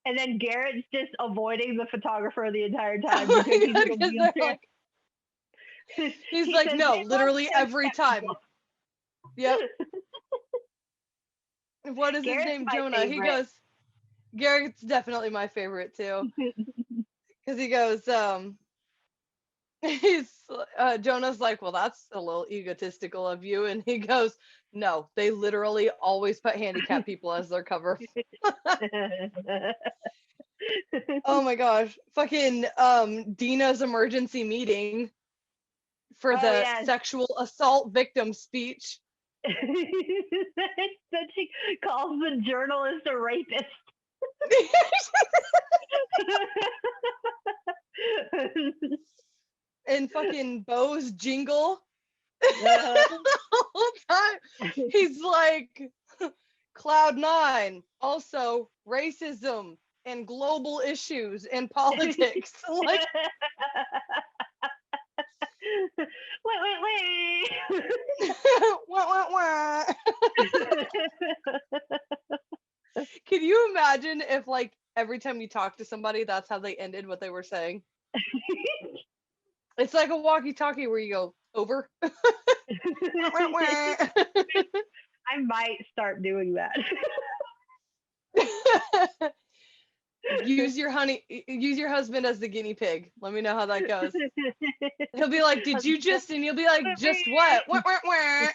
And then Garrett's just avoiding the photographer the entire time. Oh because my God, 'cause they're like, he's he like, says, no, "They literally must every accept time. people." Yep. What is his Garrett's name? my Jonah. He favorite. goes, Garrett's definitely my favorite too. Because he goes, he's Jonah's like, well, that's a little egotistical of you. And he goes, no, they literally always put handicapped people as their cover. Oh my gosh. Fucking Dina's emergency meeting for the yes. sexual assault victim speech. That she calls the journalist a rapist. And fucking Bo's jingle. The whole time he's like, Cloud9, also racism and global issues and politics. Like, wait. wah, wah, wah. Can you imagine if, like, every time you talk to somebody, that's how they ended what they were saying? It's like a walkie-talkie where you go, over. Wah, wah. I might start doing that. Use your husband as the guinea pig. Let me know how that goes. He'll be like, did you just, and you'll be like, just what? Wah, wah, wah.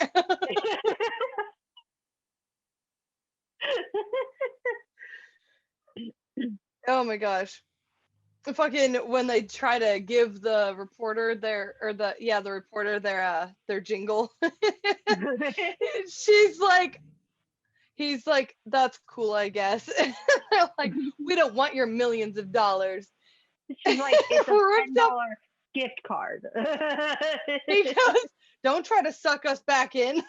Oh my gosh. Fucking when they try to give the reporter their jingle. He's like, that's cool, I guess. Like, we don't want your millions of dollars. She's like, it's a $10 gift card. He goes, don't try to suck us back in.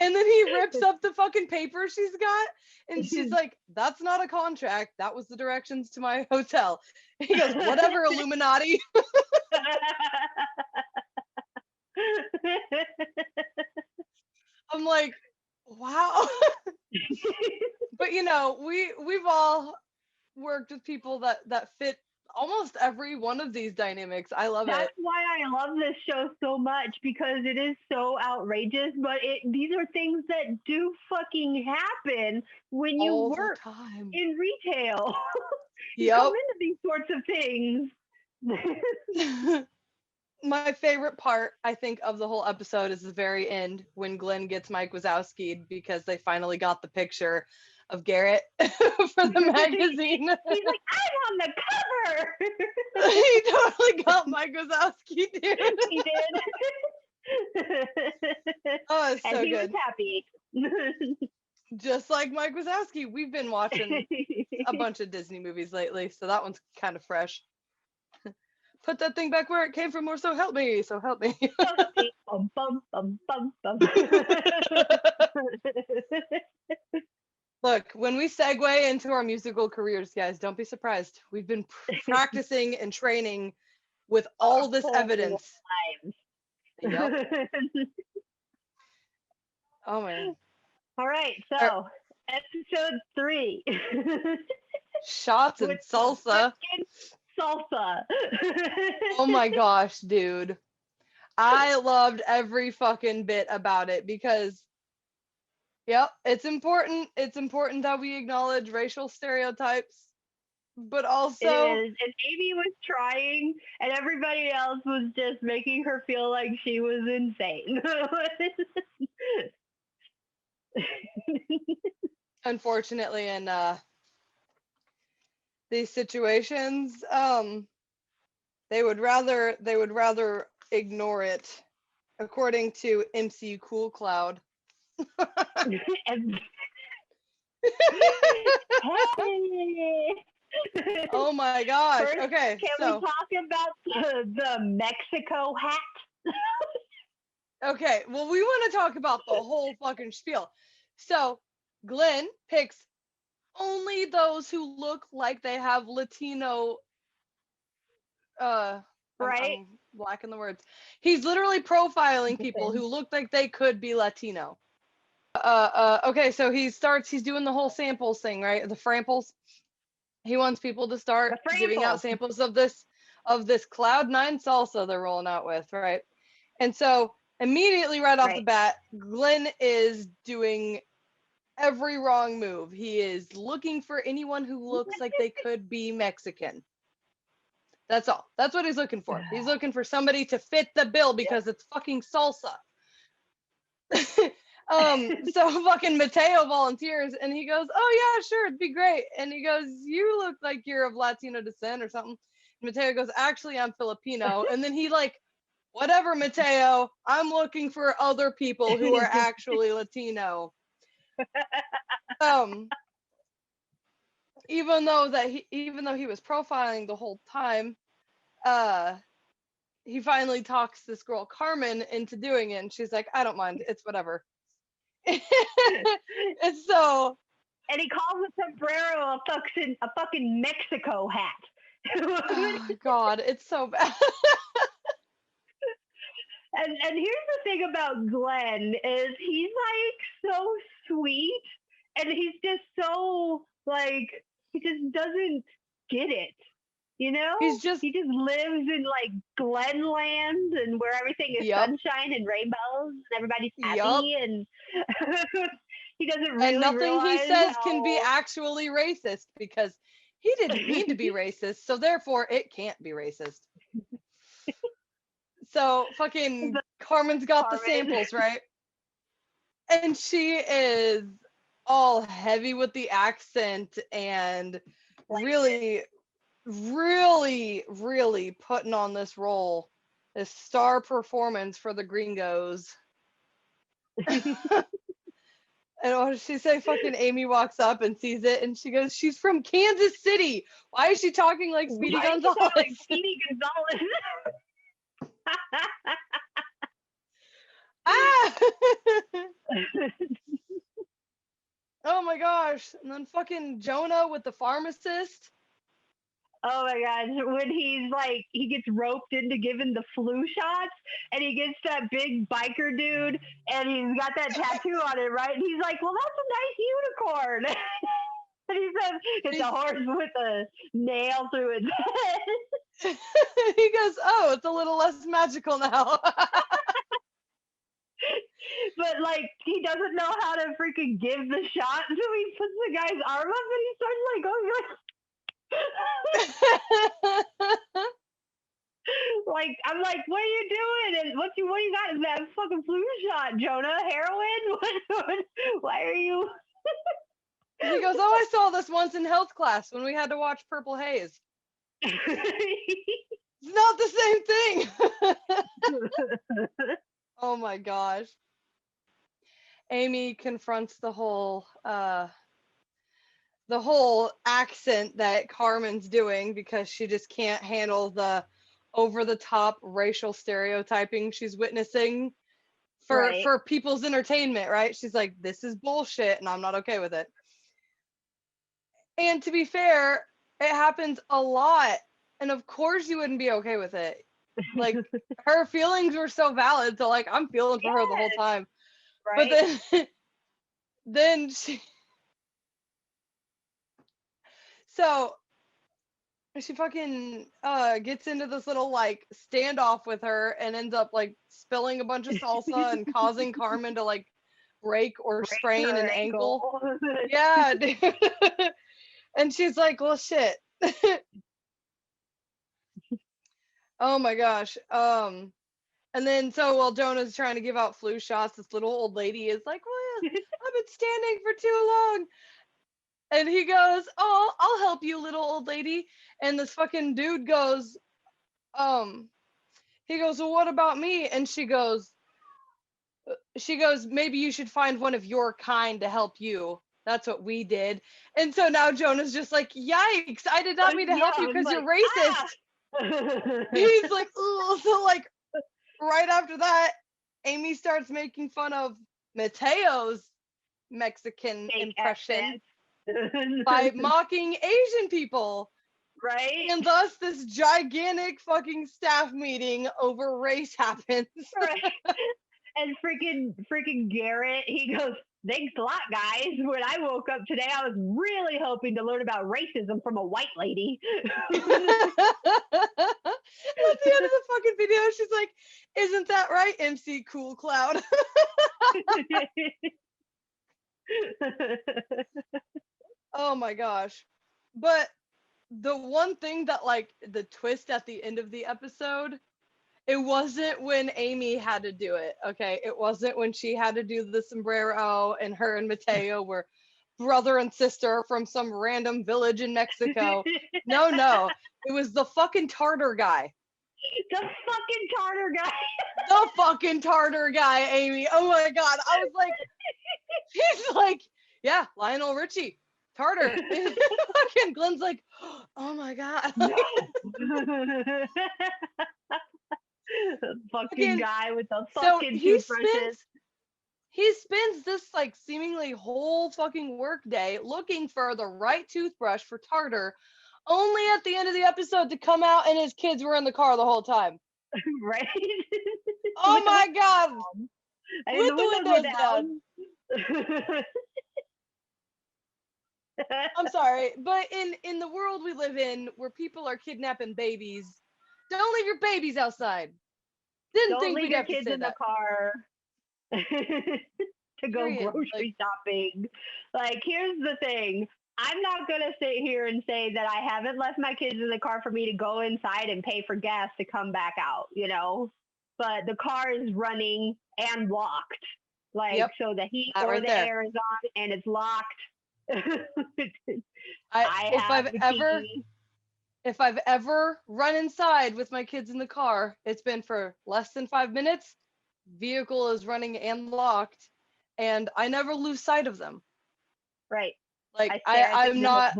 And then he rips up the fucking paper she's got, and she's like, that's not a contract. That was the directions to my hotel. And he goes, whatever, Illuminati. I'm like, wow. But you know, we've all worked with people that fit almost every one of these dynamics. I love That's it. why I love this show so much, because it is so outrageous, but these are things that do fucking happen when you All work the time. in retail. You Yep. come into these sorts of things. My favorite part, I think, of the whole episode is the very end when Glenn gets Mike Wazowski because they finally got the picture of Garrett for the magazine. He's like, I'm on the cover. He totally got Mike Wazowski, dude. He did. Oh, it's And so he good. was happy. Just like Mike Wazowski. We've been watching a bunch of Disney movies lately, so that one's kind of fresh. Put that thing back where it came from, or so help me. So help me. Bum, bum, bum, bum, bum. Look, when we segue into our musical careers, guys, don't be surprised. We've been practicing and training with all this evidence. Yep. Oh man. All right, so episode 3. Shots and salsa. Salsa. Oh my gosh, dude. I loved every fucking bit about it because, yep, it's important. It's important that we acknowledge racial stereotypes, but also. It is. And Amy was trying, and everybody else was just making her feel like she was insane. Unfortunately, in these situations, they would rather ignore it, according to MC Cool Cloud. Oh my gosh. First, okay, can so we talk about the Mexico hat? okay, well, we want to talk about the whole fucking spiel. So Glenn picks only those who look like they have Latino Right? I'm lacking the words. He's literally profiling people who look like they could be Latino. Okay, so he's doing the whole samples thing, right? The framples. He wants people to start giving out samples of this Cloud9 salsa they're rolling out with, right? And so Immediately right off the Right. bat, Glenn is doing every wrong move. He is looking for anyone who looks like they could be Mexican. That's all. That's what he's looking for. He's looking for somebody to fit the bill because it's fucking salsa. So fucking Mateo volunteers and he goes, "Oh yeah, sure, it'd be great." And he goes, "You look like you're of Latino descent or something." And Mateo goes, "Actually, I'm Filipino." And then he like, "Whatever, Mateo. I'm looking for other people who are actually Latino." Um, even though he was profiling the whole time, uh, he finally talks this girl Carmen into doing it, and she's like, "I don't mind. It's whatever." And so, And he calls a sombrero a fucking Mexico hat. oh God, it's so bad. And here's the thing about Glenn is he's like so sweet and he's just so like he just doesn't get it. You know? He's just, He just lives in like Glenland and where everything is yep, sunshine and rainbows and everybody's yep. happy and he doesn't really And nothing he realize says can be how actually racist because he didn't mean to be racist, so therefore it can't be racist. So fucking Carmen's got the Carmen. samples, right? And she is all heavy with the accent and really, really, really putting on this role, this star performance for the gringos. And what does she say? Fucking Amy walks up and sees it and she goes, "She's from Kansas City. Why is she talking like Speedy Why does he sound like Gonzalez?" Speedy Gonzalez? Ah! Oh my gosh. And then fucking Jonah with the pharmacist. Oh my gosh, when he's like, he gets roped into giving the flu shots and he gets that big biker dude and he's got that tattoo on it, right? And he's like, well, that's a nice unicorn. And he says, it's a horse with a nail through its head. He goes, "Oh, it's a little less magical now." But like, he doesn't know how to freaking give the shot. So he puts the guy's arm up and he starts like going like, like I'm like, what are you doing? And what you got? Is that fucking flu shot, Jonah? Heroin? Why are you? He goes, "Oh, I saw this once in health class when we had to watch Purple Haze. It's not the same thing." Oh my gosh. Amy confronts the whole accent that Carmen's doing because she just can't handle the over the top racial stereotyping she's witnessing Right. for people's entertainment, right? She's like, "This is bullshit and I'm not okay with it." And to be fair, it happens a lot. And of course you wouldn't be okay with it. Like her feelings were so valid, so like I'm feeling for her the whole time. Right. But then she fucking gets into this little like standoff with her and ends up like spilling a bunch of salsa and causing Carmen to like break or sprain an ankle. Yeah, dude. And she's like, "Well, shit." Oh my gosh. And then so while Jonah's trying to give out flu shots, this little old lady is like, "Well, I've been standing for too long." And he goes, "Oh, I'll help you, little old lady." And this fucking dude goes, he goes, "Well, what about me?" And she goes, "Maybe you should find one of your kind to help you. That's what we did." And so now Jonah's just like, "Yikes, I did not mean to help you because you're racist." He's like, "Ugh." So like right after that, Amy starts making fun of Mateo's Mexican impression by mocking Asian people. Right. And thus this gigantic fucking staff meeting over race happens. Right. And freaking Garrett, he goes, Thanks a lot, guys. When I woke up today, I was really hoping to learn about racism from a white lady. At the end of the fucking video, she's like, "Isn't that right, MC Cool Cloud?" Oh my gosh. But the one thing that, like, the twist at the end of the episode, it wasn't when Amy had to do it, okay? It wasn't when she had to do the sombrero and her and Mateo were brother and sister from some random village in Mexico. No. It was the fucking Tartar guy. The fucking Tartar guy. The fucking Tartar guy, Amy. Oh my God. I was like, he's like, yeah, Lionel Richie, Tartar. Fucking Glenn's like, oh my God. No. Fucking guy with the fucking toothbrushes. He spends this like seemingly whole fucking work day looking for the right toothbrush for Tartar, only at the end of the episode to come out and his kids were in the car the whole time. Right? Oh my God. With the windows down. I'm sorry, but in the world we live in where people are kidnapping babies, don't leave your babies outside. Didn't think we'd have to say that. Don't leave your kids in the car to go grocery shopping. Like, here's the thing. I'm not going to sit here and say that I haven't left my kids in the car for me to go inside and pay for gas to come back out, you know? But the car is running and locked. Like, so the heat or the air is on and it's locked. If I've ever run inside with my kids in the car, it's been for less than 5 minutes. Vehicle is running and locked, and I never lose sight of them. Right. Like I'm not.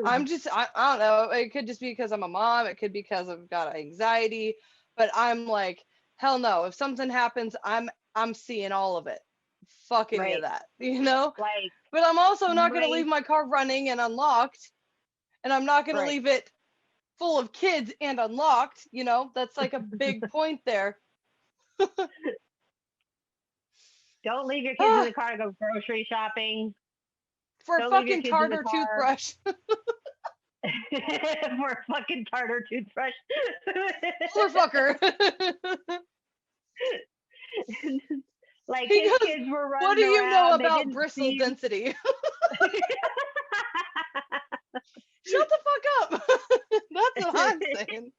I'm just. I don't know. It could just be because I'm a mom. It could be because I've got anxiety. But I'm like, hell no. If something happens, I'm seeing all of it. Fuck any of that, you know? Like, but I'm also not going to leave my car running and unlocked, and I'm not going to leave it full of kids and unlocked, you know? That's like a big point there. Don't leave your kids in the car to go grocery shopping. For a fucking Tartar toothbrush. For a fucking Tartar toothbrush. Motherfucker. Like, his kids were running what do you around, know about bristle density? Shut the fuck up. That's what I'm saying.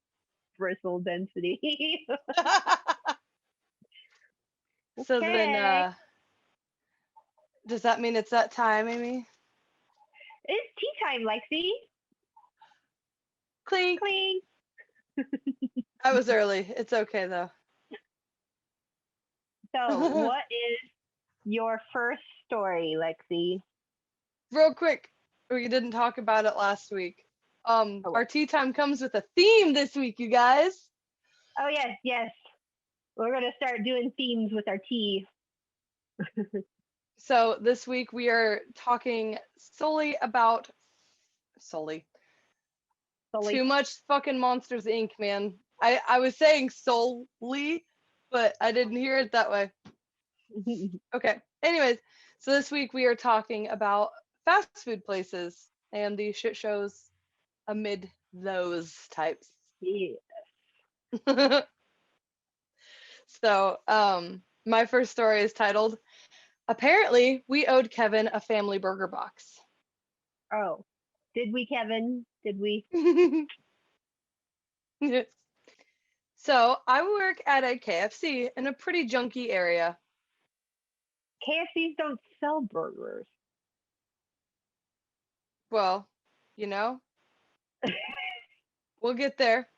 Bristle density. So then, does that mean it's that time, Amy? It's tea time, Lexy. Clink. Clink. I was early. It's okay, though. So, what is your first story, Lexy? Real quick, we didn't talk about it last week. Our tea time comes with a theme this week, you guys. Oh, yes. We're going to start doing themes with our tea. So this week we are talking solely about too much fucking Monsters Inc., man. I was saying solely, but I didn't hear it that way. Okay. Anyways, so this week we are talking about fast food places and the shit shows amid those types. Yeah. So, my first story is titled, "Apparently, we owed Kevin a family burger box." Oh, did we, Kevin? Did we? Yes. So, I work at a KFC in a pretty junky area. KFCs don't sell burgers. Well, you know, we'll get there.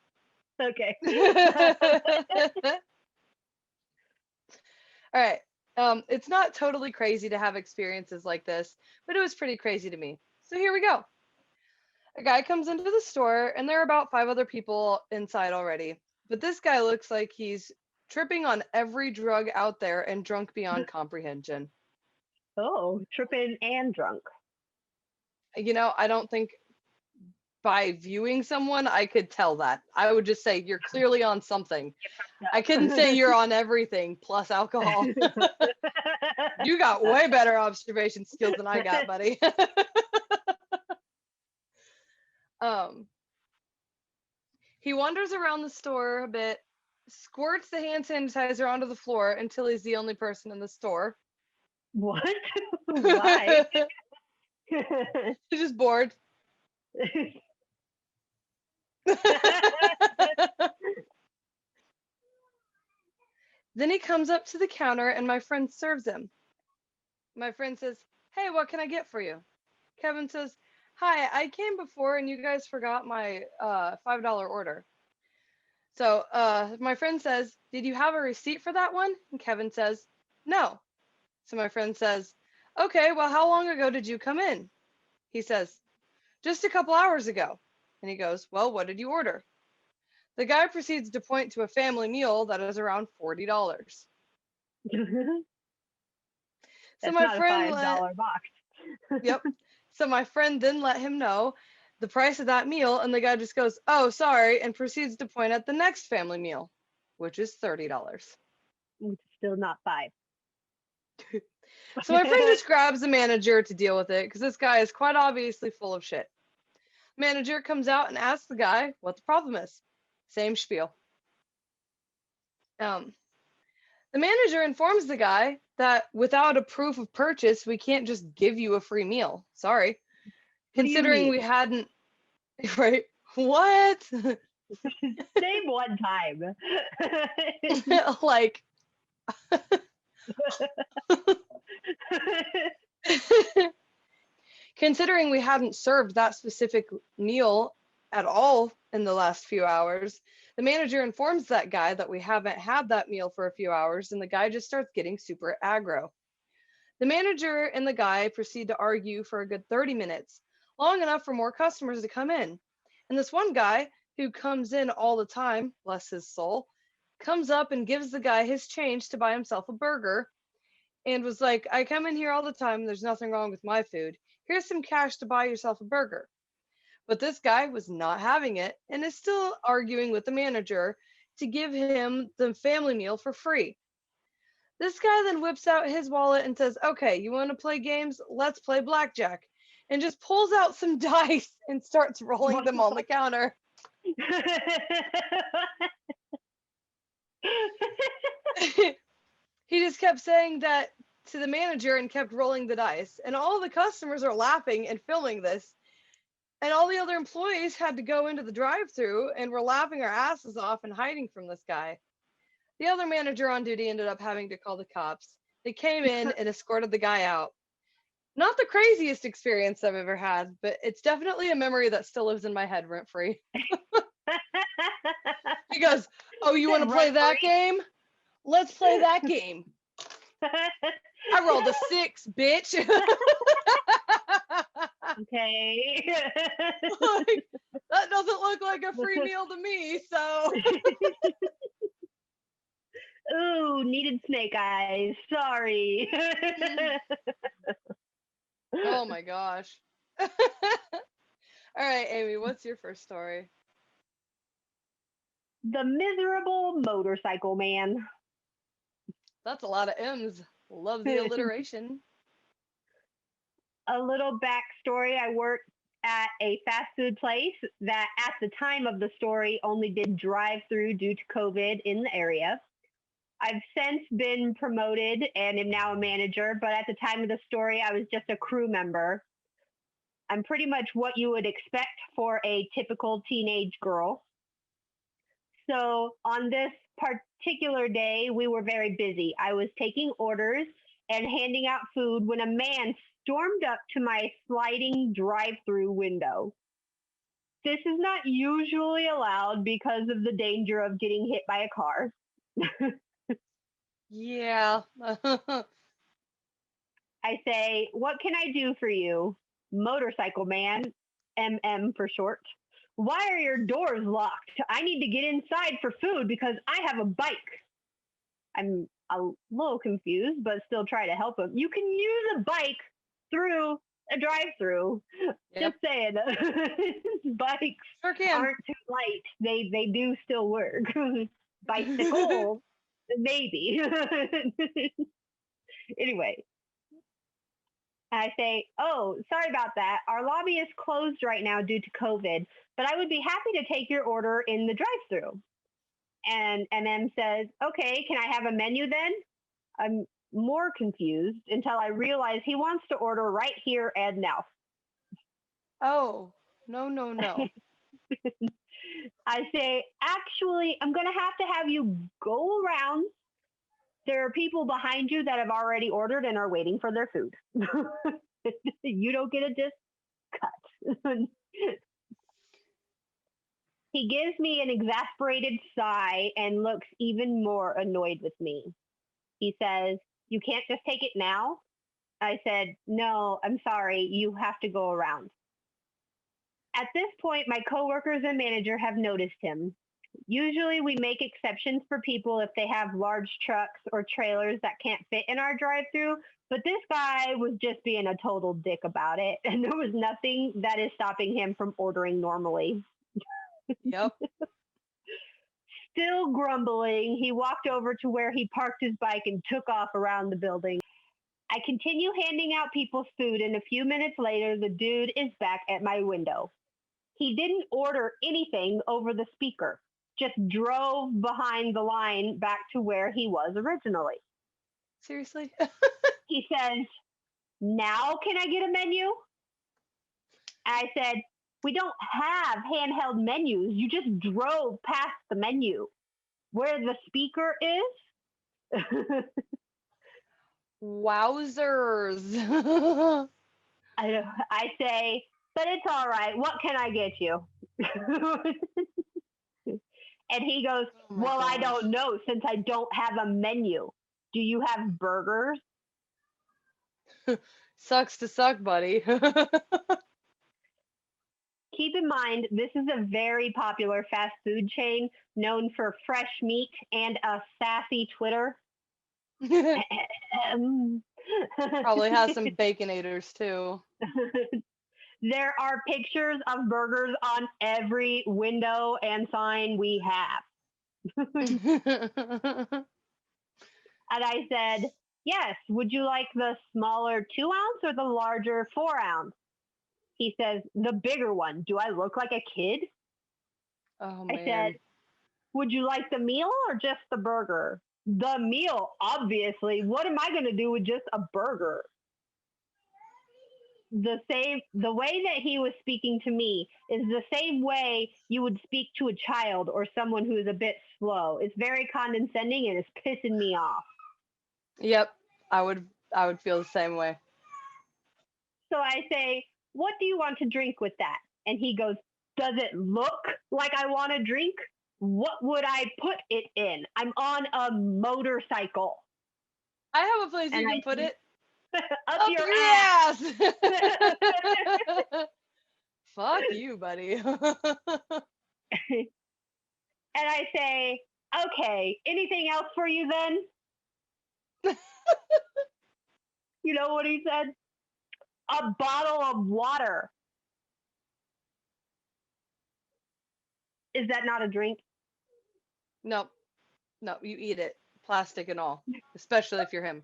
Okay. All right. It's not totally crazy to have experiences like this, but it was pretty crazy to me. So here we go. A guy comes into the store, and there are about 5 other people inside already. But this guy looks like he's tripping on every drug out there and drunk beyond comprehension. Oh, tripping and drunk. You know, I don't think by viewing someone I could tell that. I would just say you're clearly on something. I couldn't say you're on everything plus alcohol. You got way better observation skills than I got, buddy. He wanders around the store a bit, squirts the hand sanitizer onto the floor until he's the only person in the store. What? Why? He's just bored. Then he comes up to the counter and my friend serves him. My friend says, "Hey, what can I get for you?" Kevin says, "Hi, I came before and you guys forgot my $5 order." So my friend says, "Did you have a receipt for that one?" And Kevin says, "No." So my friend says, "Okay, well, how long ago did you come in?" He says, "Just a couple hours ago." And he goes, "Well, what did you order?" The guy proceeds to point to a family meal that is around $40. So That's my not friend a $5 box. Yep. So my friend then let him know the price of that meal, and the guy just goes, "Oh, sorry," and proceeds to point at the next family meal, which is $30. Still not 5. So my friend just grabs the manager to deal with it because this guy is quite obviously full of shit. Manager comes out and asks the guy what the problem is. Same spiel. The manager informs the guy that without a proof of purchase, we can't just give you a free meal. Sorry. What do you Considering mean? we hadn't, right? What? Name one time. Like, considering we hadn't served that specific meal at all in the last few hours, the manager informs that guy that we haven't had that meal for a few hours, and the guy just starts getting super aggro. The manager and the guy proceed to argue for a good 30 minutes, long enough for more customers to come in. And this one guy, who comes in all the time, bless his soul, comes up and gives the guy his change to buy himself a burger and was like, "I come in here all the time. There's nothing wrong with my food. Here's some cash to buy yourself a burger." But this guy was not having it and is still arguing with the manager to give him the family meal for free. This guy then whips out his wallet and says, "Okay, you want to play games? Let's play blackjack." And just pulls out some dice and starts rolling them on the counter. He just kept saying that to the manager and kept rolling the dice. And all the customers are laughing and filming this. And all the other employees had to go into the drive-thru and were laughing our asses off and hiding from this guy. The other manager on duty ended up having to call the cops. They came in and escorted the guy out. Not the craziest experience I've ever had, but it's definitely a memory that still lives in my head rent-free. He goes, "Oh, you want to play that game? Let's play that game. I rolled a 6, bitch." Okay. Like, that doesn't look like a free meal to me, so. Ooh, needed snake eyes. Sorry. Oh my gosh. All right, Amy, what's your first story? The miserable motorcycle man. That's a lot of M's. Love the alliteration. A little backstory. I worked at a fast food place that at the time of the story only did drive-through due to COVID in the area. I've since been promoted and am now a manager, but at the time of the story, I was just a crew member. I'm pretty much what you would expect for a typical teenage girl. So on this particular day, we were very busy. I was taking orders and handing out food when a man stormed up to my sliding drive-through window. This is not usually allowed because of the danger of getting hit by a car. Yeah. I say, "What can I do for you?" Motorcycle man, MM for short. "Why are your doors locked? I need to get inside for food because I have a bike." I'm a little confused, but still try to help him. "You can use a bike through a drive-through." Yep. Just saying, bikes Sure can. aren't too light. They do still work. Bicycles, maybe. Anyway, And I say, oh, sorry about that. Our lobby is closed right now due to COVID, but I would be happy to take your order in the drive-thru. And M says, okay, can I have a menu then? I'm more confused until I realize he wants to order right here and now. Oh, no, no, no. I say, actually, I'm going to have you go around. There are people behind you that have already ordered and are waiting for their food. You don't get a discut. He gives me an exasperated sigh and looks even more annoyed with me. He says, you can't just take it now? I said, no, I'm sorry. You have to go around. At this point, my coworkers and manager have noticed him. Usually we make exceptions for people if they have large trucks or trailers that can't fit in our drive-thru, but this guy was just being a total dick about it, and there was nothing that is stopping him from ordering normally. Yep. Still grumbling, he walked over to where he parked his bike and took off around the building. I continue handing out people's food, and a few minutes later, the dude is back at my window. He didn't order anything over the speaker, just drove behind the line back to where he was originally. Seriously? He says, now can I get a menu? I said, we don't have handheld menus. You just drove past the menu. Where the speaker is? Wowzers. I say, but it's all right. What can I get you? And he goes, Oh my well, I gosh. don't know since I don't have a menu. Do you have burgers? Sucks to suck, buddy. Keep in mind, this is a very popular fast food chain known for fresh meat and a sassy Twitter. Probably has some baconators too. There are pictures of burgers on every window and sign we have. And I said, yes, would you like the smaller 2-ounce or the larger 4-ounce? He says, the bigger one. Do I look like a kid? Oh I man. said, would you like the meal or just the burger? The meal, obviously. What am I going to do with just a burger? The way that he was speaking to me is the same way you would speak to a child or someone who is a bit slow. It's very condescending and it's pissing me off. Yep. I would feel the same way. So I say, what do you want to drink with that? And he goes, does it look like I want a drink? What would I put it in? I'm on a motorcycle. I have a place And you can put it. Up your ass. Fuck you, buddy. And I say, okay, anything else for you then? You know what he said? A bottle of water. Is that not a drink? Nope. No, you eat it. Plastic and all. Especially if you're him.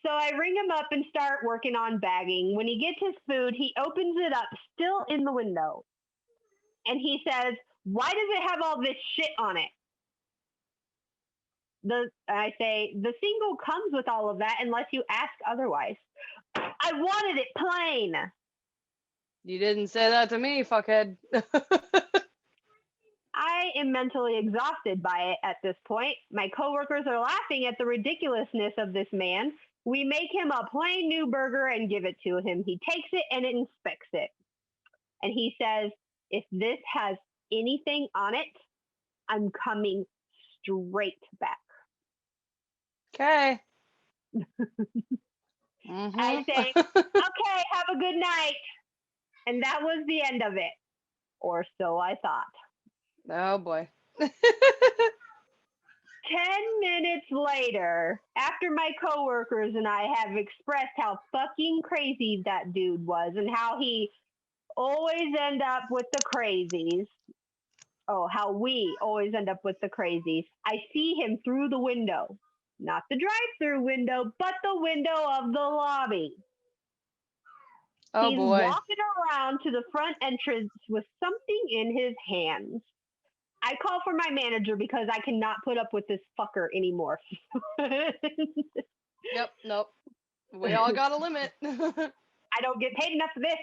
So I ring him up and start working on bagging. When he gets his food, he opens it up, still in the window. And he says, why does it have all this shit on it? I say, the single comes with all of that unless you ask otherwise. I wanted it plain. You didn't say that to me, fuckhead. I am mentally exhausted by it at this point. My coworkers are laughing at the ridiculousness of this man. We make him a plain new burger and give it to him. He takes it and inspects it. And he says, if this has anything on it, I'm coming straight back. Okay. I say, okay, have a good night. And that was the end of it. Or so I thought. Oh boy. 10 minutes later, after my coworkers and I have expressed how fucking crazy that dude was and how he always end up with the crazies. Oh, how we always end up with the crazies. I see him through the window. Not the drive-through window, but the window of the lobby. Oh He's boy. walking around to the front entrance with something in his hands. I call for my manager because I cannot put up with this fucker anymore. Yep, nope. We all got a limit. I don't get paid enough for this.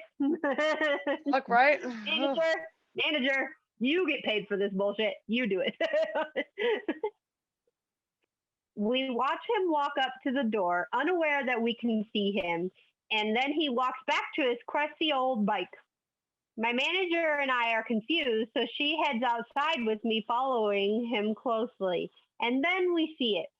Fuck, right? Manager, you get paid for this bullshit. You do it. We watch him walk up to the door, unaware that we can see him, and then he walks back to his crusty old bike. My manager and I are confused, so she heads outside with me, following him closely. And then we see it.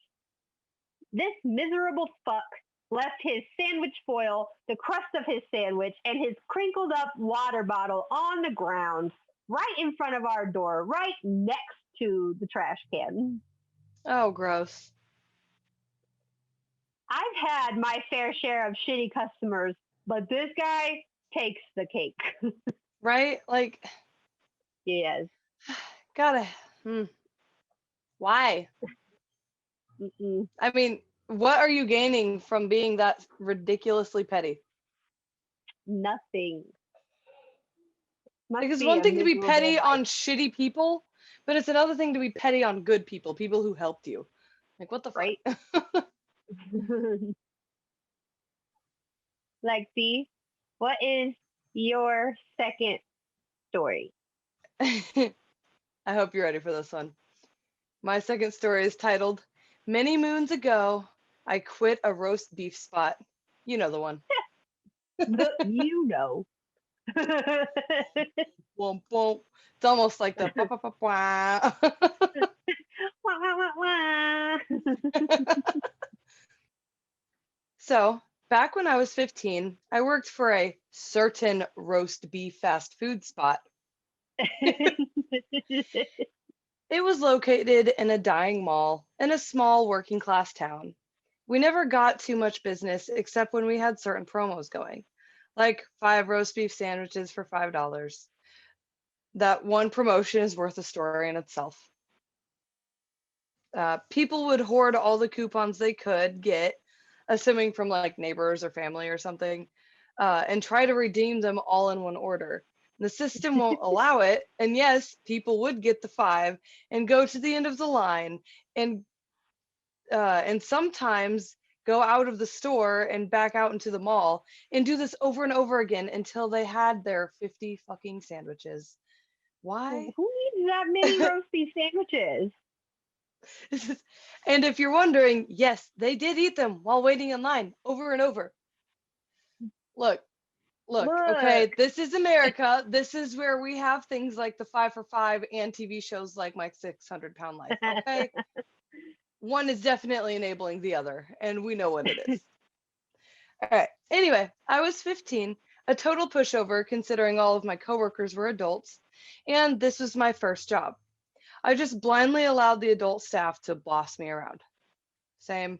This miserable fuck left his sandwich foil, the crust of his sandwich, and his crinkled up water bottle on the ground, right in front of our door, right next to the trash can. Oh, gross. I've had my fair share of shitty customers, but this guy takes the cake. Right? Like, Yes. gotta. Why? Mm-mm. I mean, what are you gaining from being that ridiculously petty? Nothing. Like, it's one thing to be petty on shitty people, but it's another thing to be petty on good people, people who helped you. Like, what the right? fuck? Lexy, what is your second story? I hope you're ready for this one. My second story is titled, Many Moons Ago, I Quit a Roast Beef Spot. You know the one. You know. Womp womp. It's almost like the pa pa pa pa. Wah, wah, wah, wah. So, back when I was 15, I worked for a certain roast beef fast food spot. It was located in a dying mall in a small working class town. We never got too much business except when we had certain promos going, like 5 roast beef sandwiches for $5. That one promotion is worth a story in itself. People would hoard all the coupons they could get, assuming from like neighbors or family or something, and try to redeem them all in one order. The system won't allow it, and yes, people would get the 5 and go to the end of the line, and sometimes go out of the store and back out into the mall and do this over and over again until they had their 50 fucking sandwiches. Why? Who needs that many roast beef sandwiches? And if you're wondering, yes, they did eat them while waiting in line over and over. Look, okay, this is America. This is where we have things like the 5 for 5 and TV shows like My 600-Pound Life, okay? One is definitely enabling the other, and we know what it is. All right, anyway, I was 15, a total pushover considering all of my coworkers were adults, and this was my first job. I just blindly allowed the adult staff to boss me around. Same.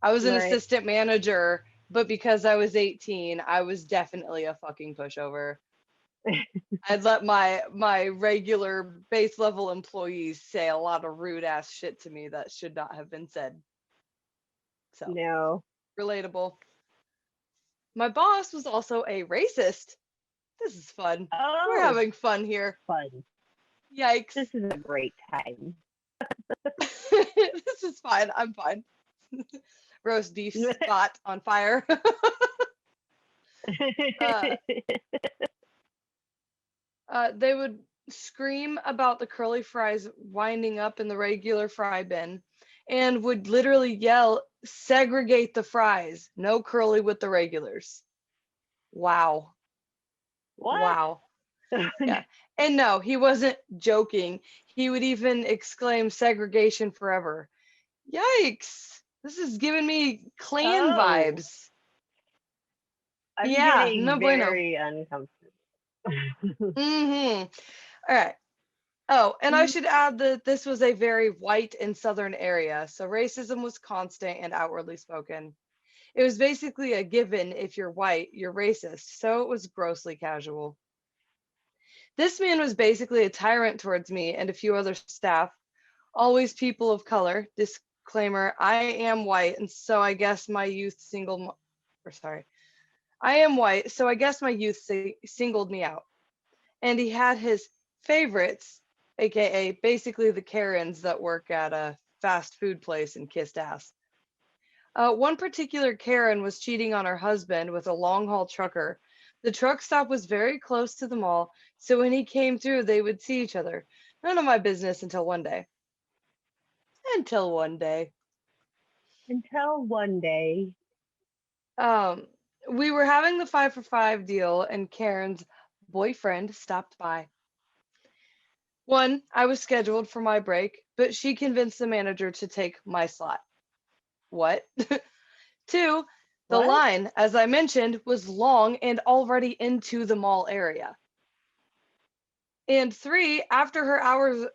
I was an assistant manager, but because I was 18, I was definitely a fucking pushover. I'd let my regular base level employees say a lot of rude ass shit to me that should not have been said. So no. Relatable. My boss was also a racist. This is fun. Oh, we're having fun here. Fun. Yikes. This is a great time. This is fine. I'm fine. Roast beef spot on fire. They would scream about the curly fries winding up in the regular fry bin and would literally yell, segregate the fries, no curly with the regulars. Wow. What? Wow. Yeah. And no, he wasn't joking. He would even exclaim segregation forever. Yikes. This is giving me Klan vibes. I'm yeah, getting no very uncomfortable. Mm-hmm. All right. Oh, and I should add that this was a very white and southern area, so racism was constant and outwardly spoken. It was basically a given if you're white, you're racist, so it was grossly casual. This man was basically a tyrant towards me and a few other staff, always people of color, disclaimer, I am white, and so I guess my youth I am white, so I guess my youth singled me out. And he had his favorites, aka basically the Karens that work at a fast food place and kissed ass. One particular Karen was cheating on her husband with a long haul trucker. The truck stop was very close to the mall, so when he came through, they would see each other. None of my business until one day. Until one day. Until one day. Um, we were having the 5 for 5 deal, and Karen's boyfriend stopped by. One, I was scheduled for my break, but she convinced the manager to take my slot. What? Two, the What? line, as I mentioned, was long and already into the mall area. And three, after her hours,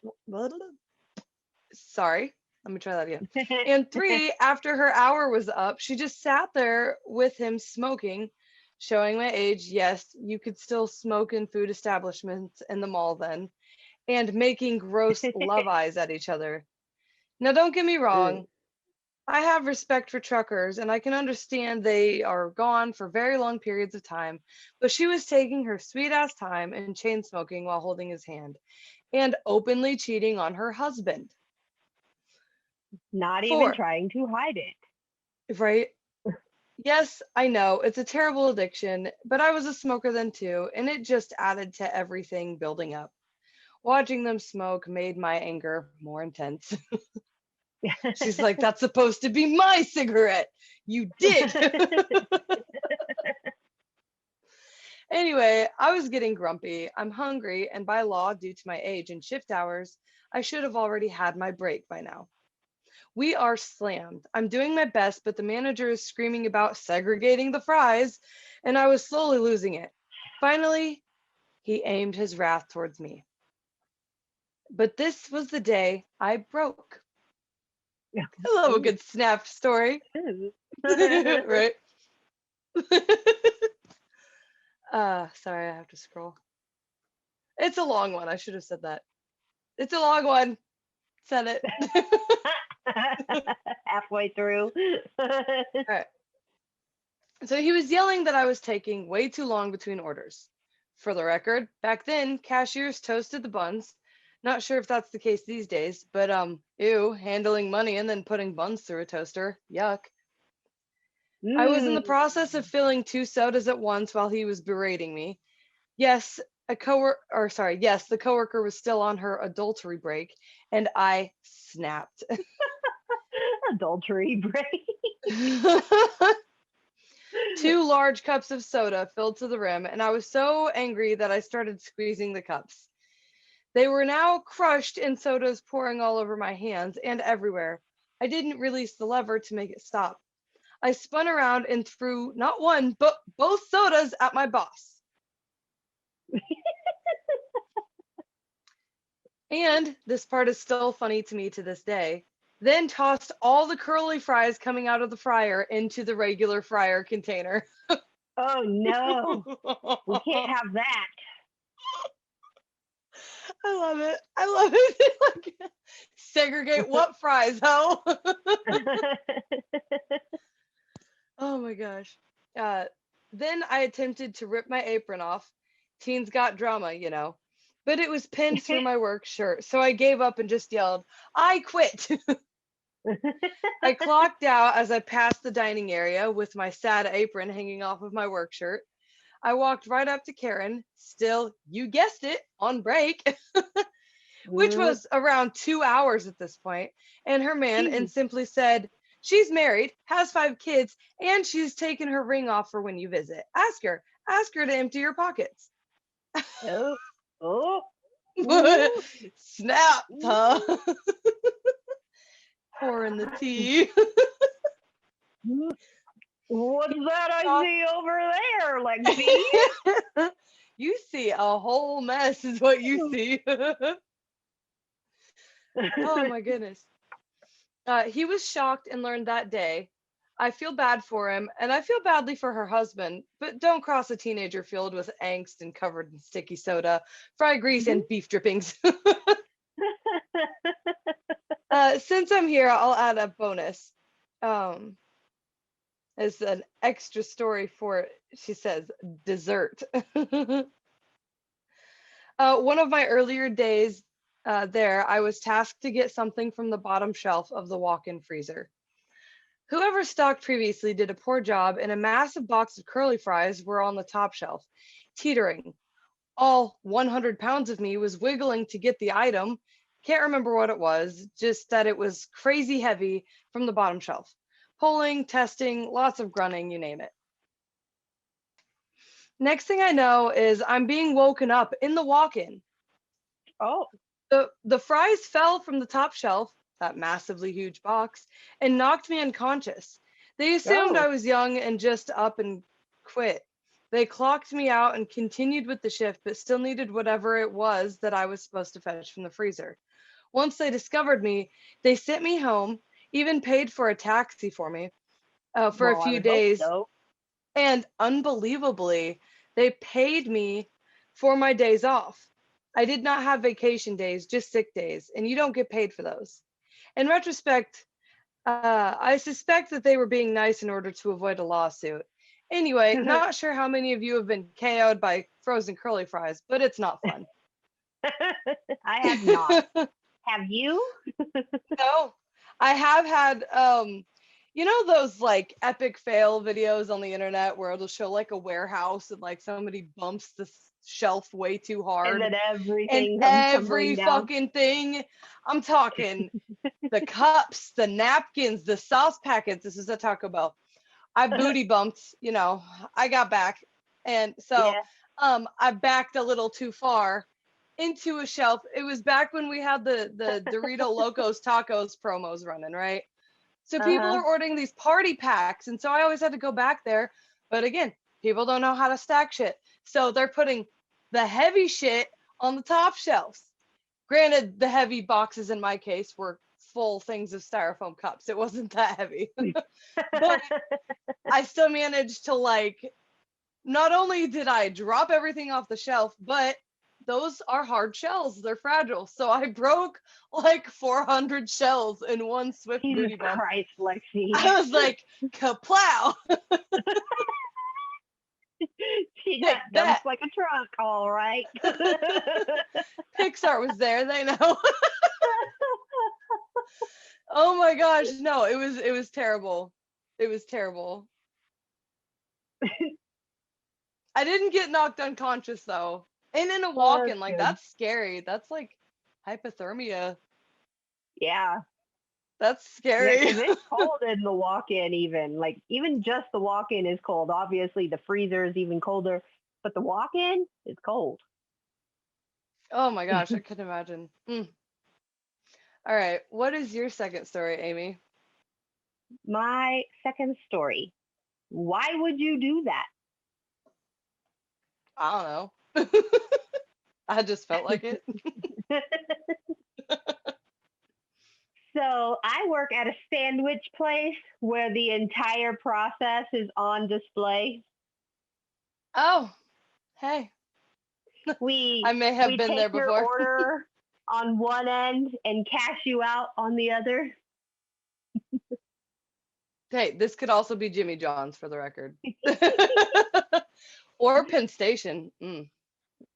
sorry, let me try that again. And three, after her hour was up, she just sat there with him smoking, showing my age. Yes, you could still smoke in food establishments in the mall then, and making gross love eyes at each other. Now, don't get me wrong. I have respect for truckers and I can understand they are gone for very long periods of time, but she was taking her sweet ass time and chain smoking while holding his hand and openly cheating on her husband. Not even Four, trying to hide it. right? Yes, I know it's a terrible addiction, but I was a smoker then too, and it just added to everything building up. Watching them smoke made my anger more intense. She's like, that's supposed to be my cigarette. You did. Anyway, I was getting grumpy. I'm hungry, and by law, due to my age and shift hours, I should have already had my break by now. We are slammed. I'm doing my best, but the manager is screaming about segregating the fries, and I was slowly losing it. Finally, he aimed his wrath towards me. But this was the day I broke. I love a good snap story. Right? Sorry, I have to scroll. It's a long one. I should have said that. It's a long one. Said it. Halfway through. All right. So he was yelling that I was taking way too long between orders. For the record, back then, cashiers toasted the buns. Not sure if that's the case these days, but ew, handling money and then putting buns through a toaster. Yuck. I was in the process of filling 2 sodas at once while he was berating me. Yes, the coworker was still on her adultery break, and I snapped. Adultery break. 2 large cups of soda filled to the rim, and I was so angry that I started squeezing the cups. They were now crushed and sodas pouring all over my hands and everywhere. I didn't release the lever to make it stop. I spun around and threw not one, but both sodas at my boss. And this part is still funny to me to this day. Then tossed all the curly fries coming out of the fryer into the regular fryer container. Oh no, we can't have that. I love it. I love it. Like, segregate what fries, ho? Oh my gosh. Then I attempted to rip my apron off. Teens got drama, you know. But it was pinned through my work shirt, so I gave up and just yelled, I quit. I clocked out as I passed the dining area with my sad apron hanging off of my work shirt. I walked right up to Karen, still, you guessed it, on break, which was around 2 hours at this point, and her man, and simply said, she's married, has 5 kids, and she's taken her ring off for when you visit. Ask her to empty your pockets. Oh. Snap, huh? Pouring the tea. What's that I see over there, Lexy? You see a whole mess is what you see. Oh my goodness. He was shocked and learned that day. I feel bad for him, and I feel badly for her husband, but don't cross a teenager filled with angst and covered in sticky soda, fry grease, and beef drippings. Since I'm here, I'll add a bonus. As an extra story for, she says, dessert. One of my earlier days there, I was tasked to get something from the bottom shelf of the walk-in freezer. Whoever stocked previously did a poor job, and a massive box of curly fries were on the top shelf, teetering. All 100 pounds of me was wiggling to get the item. Can't remember what it was, just that it was crazy heavy from the bottom shelf. Pulling, testing, lots of grunting, you name it. Next thing I know is I'm being woken up in the walk-in. Oh, The fries fell from the top shelf, that massively huge box, and knocked me unconscious. They assumed I was young and just up and quit. They clocked me out and continued with the shift, but still needed whatever it was that I was supposed to fetch from the freezer. Once they discovered me, they sent me home, even paid for a taxi for me for a well, I few would hope days. so. And unbelievably, they paid me for my days off. I did not have vacation days, just sick days, and you don't get paid for those. In retrospect, I suspect that they were being nice in order to avoid a lawsuit. Anyway, not sure how many of you have been KO'd by frozen curly fries, but it's not fun. I have not. Have you? No, I have had, you know, those like epic fail videos on the internet where it'll show like a warehouse and like somebody bumps the shelf way too And hard then and everything comes tumbling every down. fucking thing. I'm talking the cups, the napkins, the sauce packets. This is a Taco Bell. I booty bumped, you know, I got back. And so Yeah. I backed a little too far into a shelf. It was back when we had the Dorito Locos Tacos promos running, right? So people Uh-huh. are ordering these party packs. And so I always had to go back there. But again, people don't know how to stack shit. So they're putting the heavy shit on the top shelves. Granted, the heavy boxes in my case were full things of styrofoam cups. It wasn't that heavy. But I still managed to like, not only did I drop everything off the shelf, but those are hard shells. They're fragile. So I broke like 400 shells in one swift Jesus booty bump. Christ, Lexi. I was like, kaplow. She Take got that. dumped like a truck, all right. Pixar was there. They know. Oh my gosh. No, it was terrible. It was terrible. I didn't get knocked unconscious though. And in a Oh, that's walk-in, like good. that's scary. That's like hypothermia. Yeah. That's Yeah, scary. because it's cold in the walk-in even. Like, even just the walk-in is cold. Obviously, the freezer is even colder, but the walk-in is cold. Oh my gosh, I could imagine. Mm. All right, what is your second story, Amy? My second story. Why would you do I don't know. I just felt like it. that? So I work at a sandwich place where the entire process is on display. Oh, hey, We I may have we been take there your before. order on one end and cash you out on the other. Hey, this could also be Jimmy John's for the record. Or Penn Station. Mm.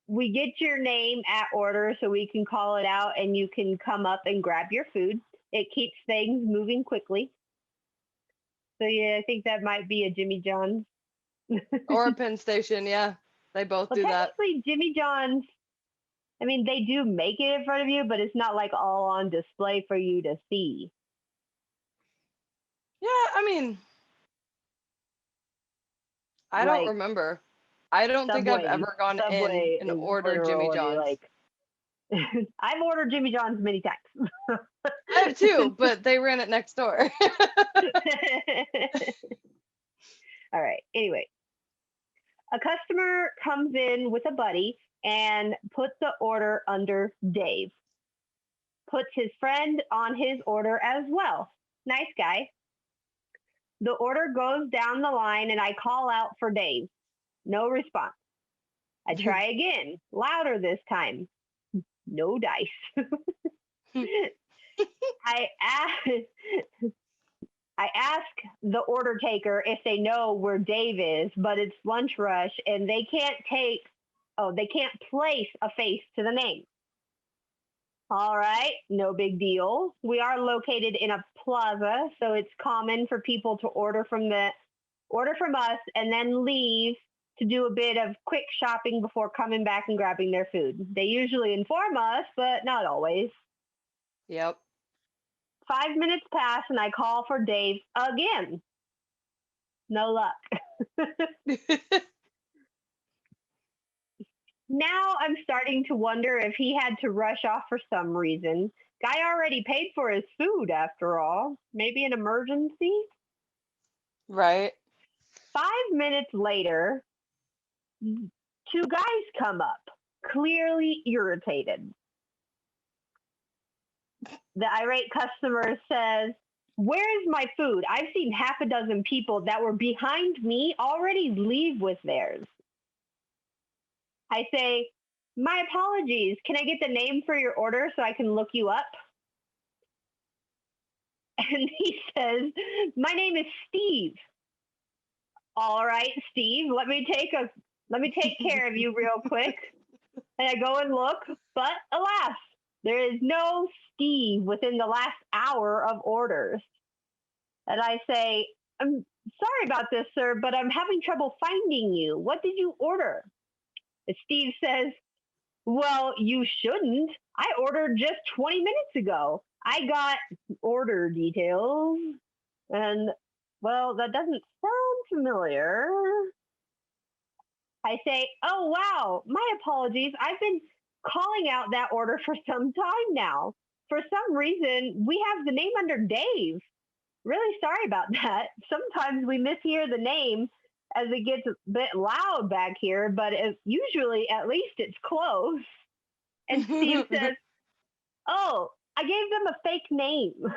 We get your name at order so we can call it out and you can come up and grab your food. It keeps things moving quickly. So yeah, I think that might be a Jimmy John's. Or Penn Station, yeah. They both Well, do that. technically Jimmy John's, I mean, they do make it in front of you, but it's not like all on display for you to see. Yeah, I mean, I don't Like remember. I don't think I've Subway, ever gone in Subway and is ordered Jimmy literally John's. like, I've ordered Jimmy John's many times. I have too, but they ran it next door. All right. Anyway, a customer comes in with a buddy and puts the order under Dave. Puts his friend on his order as well. Nice guy. The order goes down the line and I call out for Dave. No response. I try again, louder this time. No dice. I ask, I ask the order taker if they know where Dave is, but it's lunch rush and they can't place a face to the name. All right, no big deal. We are located in a plaza, so it's common for people to order from us and then leave to do a bit of quick shopping before coming back and grabbing their food. They usually inform us, but not always. Yep. 5 minutes pass and I call for Dave again. No luck. Now I'm starting to wonder if he had to rush off for some reason. Guy already paid for his food after all. Maybe an emergency? Right. 5 minutes later, two guys come up, clearly irritated. The irate customer says, "Where is my food? I've seen half a dozen people that were behind me already leave with theirs." I say, "My apologies. Can I get the name for your order so I can look you up?" And he says, "My name is Steve." "All right, Steve, let me take care of you real quick." And I go and look, but alas, there is no Steve within the last hour of orders. And I say, "I'm sorry about this, sir, but I'm having trouble finding you. What did you order?" And Steve says, "Well, you shouldn't. I ordered just 20 minutes ago. I got order details." And, well, that doesn't sound familiar. I say, "Oh, wow, my apologies. I've been calling out that order for some time now. For some reason, we have the name under Dave. Really sorry about that. Sometimes we mishear the name as it gets a bit loud back here, but usually at least it's close." And Steve says, "Oh, I gave them a fake name."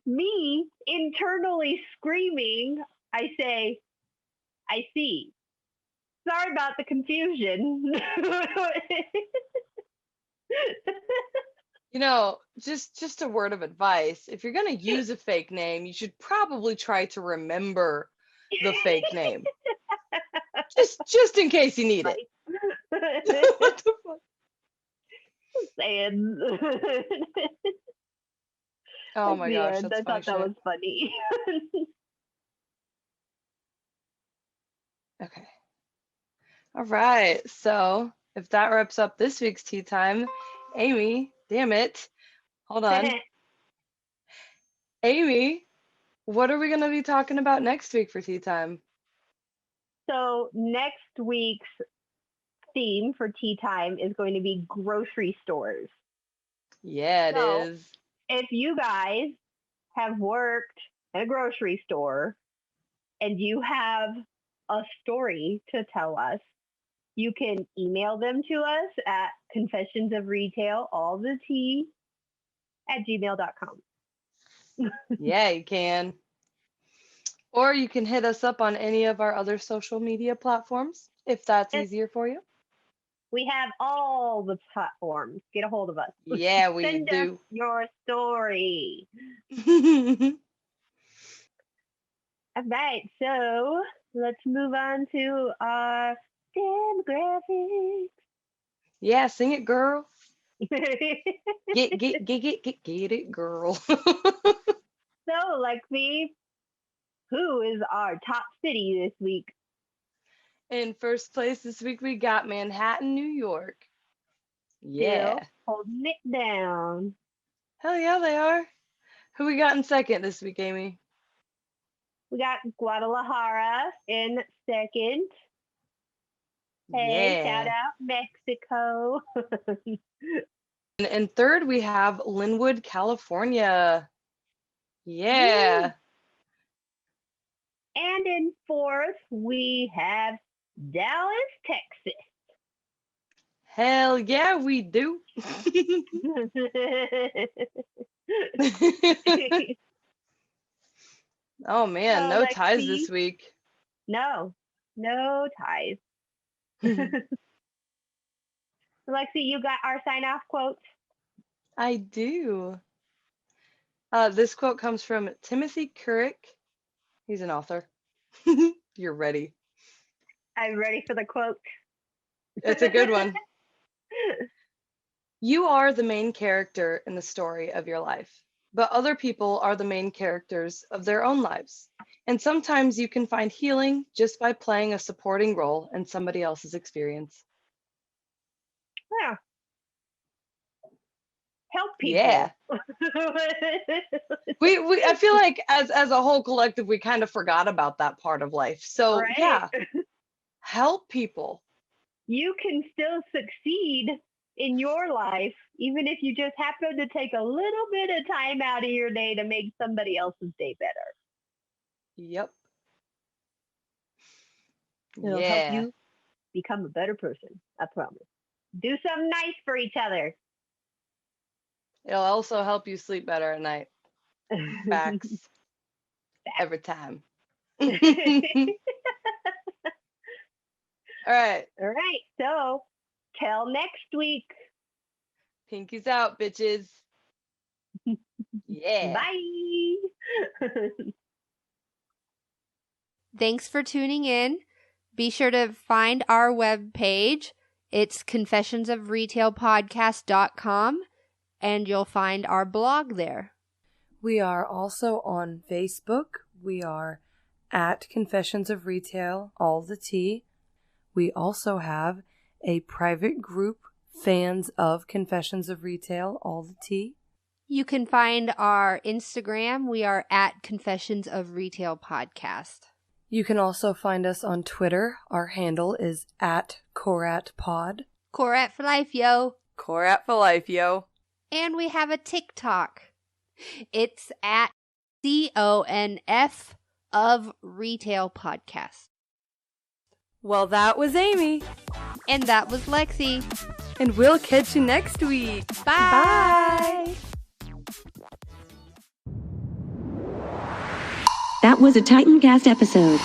Me internally screaming, I say, "I see. Sorry about the confusion." Just a word of advice. If you're going to use a fake name, you should probably try to remember the fake name. Just in case you need it. What the fuck? Saying. Oh my gosh, End. that's I funny thought that shit. was funny. Okay. All right. So if that wraps up this week's tea time, Amy, damn it. Hold on. Amy, what are we going to be talking about next week for tea time? So next week's theme for tea time is going to be grocery stores. Yeah, it is. If you guys have worked at a grocery store and you have a story to tell us, you can email them to us at confessionsofretail, all the tea, @gmail.com. Yeah, you can. Or you can hit us up on any of our other social media platforms if that's easier for you. We have all the platforms. Get a hold of us. Yeah, we Send do. us your story. All right, so let's move on to our demographics. Yeah, sing it, girl. So, Get it, girl. Lexi, who is our top city this week? In first place this week, we got Manhattan, New York. Yeah. Still holding it down. Hell yeah, they are. Who we got in second this week, Amy? We got Guadalajara in second. Hey, shout Yeah. out Mexico. And in third, we have Linwood, California. Yeah. Woo. And in fourth, we have Dallas, Texas. Hell yeah, we do. Oh man, no ties this week. No ties. Lexi, you got our sign-off quote? I do. This quote comes from Timothy Couric. He's an author. You're ready. I'm ready for the quote. It's a good one. You are the main character in the story of your life, but other people are the main characters of their own lives. And sometimes you can find healing just by playing a supporting role in somebody else's experience. Yeah. Help people. Yeah. I feel like as a whole collective, we kind of forgot about that part of life. So Right? yeah, help people. You can still succeed in your life, even if you just happen to take a little bit of time out of your day to make somebody else's day better. Yep. It'll help you become a better person. I promise. Do something nice for each other. It'll also help you sleep better at night. Facts. Every time. All right. All right. So, till next week. Pinkies out, bitches. Yeah. Bye. Thanks for tuning in. Be sure to find our webpage. It's confessionsofretailpodcast.com, and you'll find our blog there. We are also on Facebook. We are at Confessions of Retail, all the T. We also have a private group, Fans of Confessions of Retail, all the T. You can find our Instagram. We are at Confessions of Retail Podcast. You can also find us on Twitter. Our handle is at CoratPod. Corat for life, yo. Corat for life, yo. And we have a TikTok. It's at CONF of Retail Podcast. Well, that was Amy. And that was Lexi. And we'll catch you next week. Bye. That was a Titancast episode.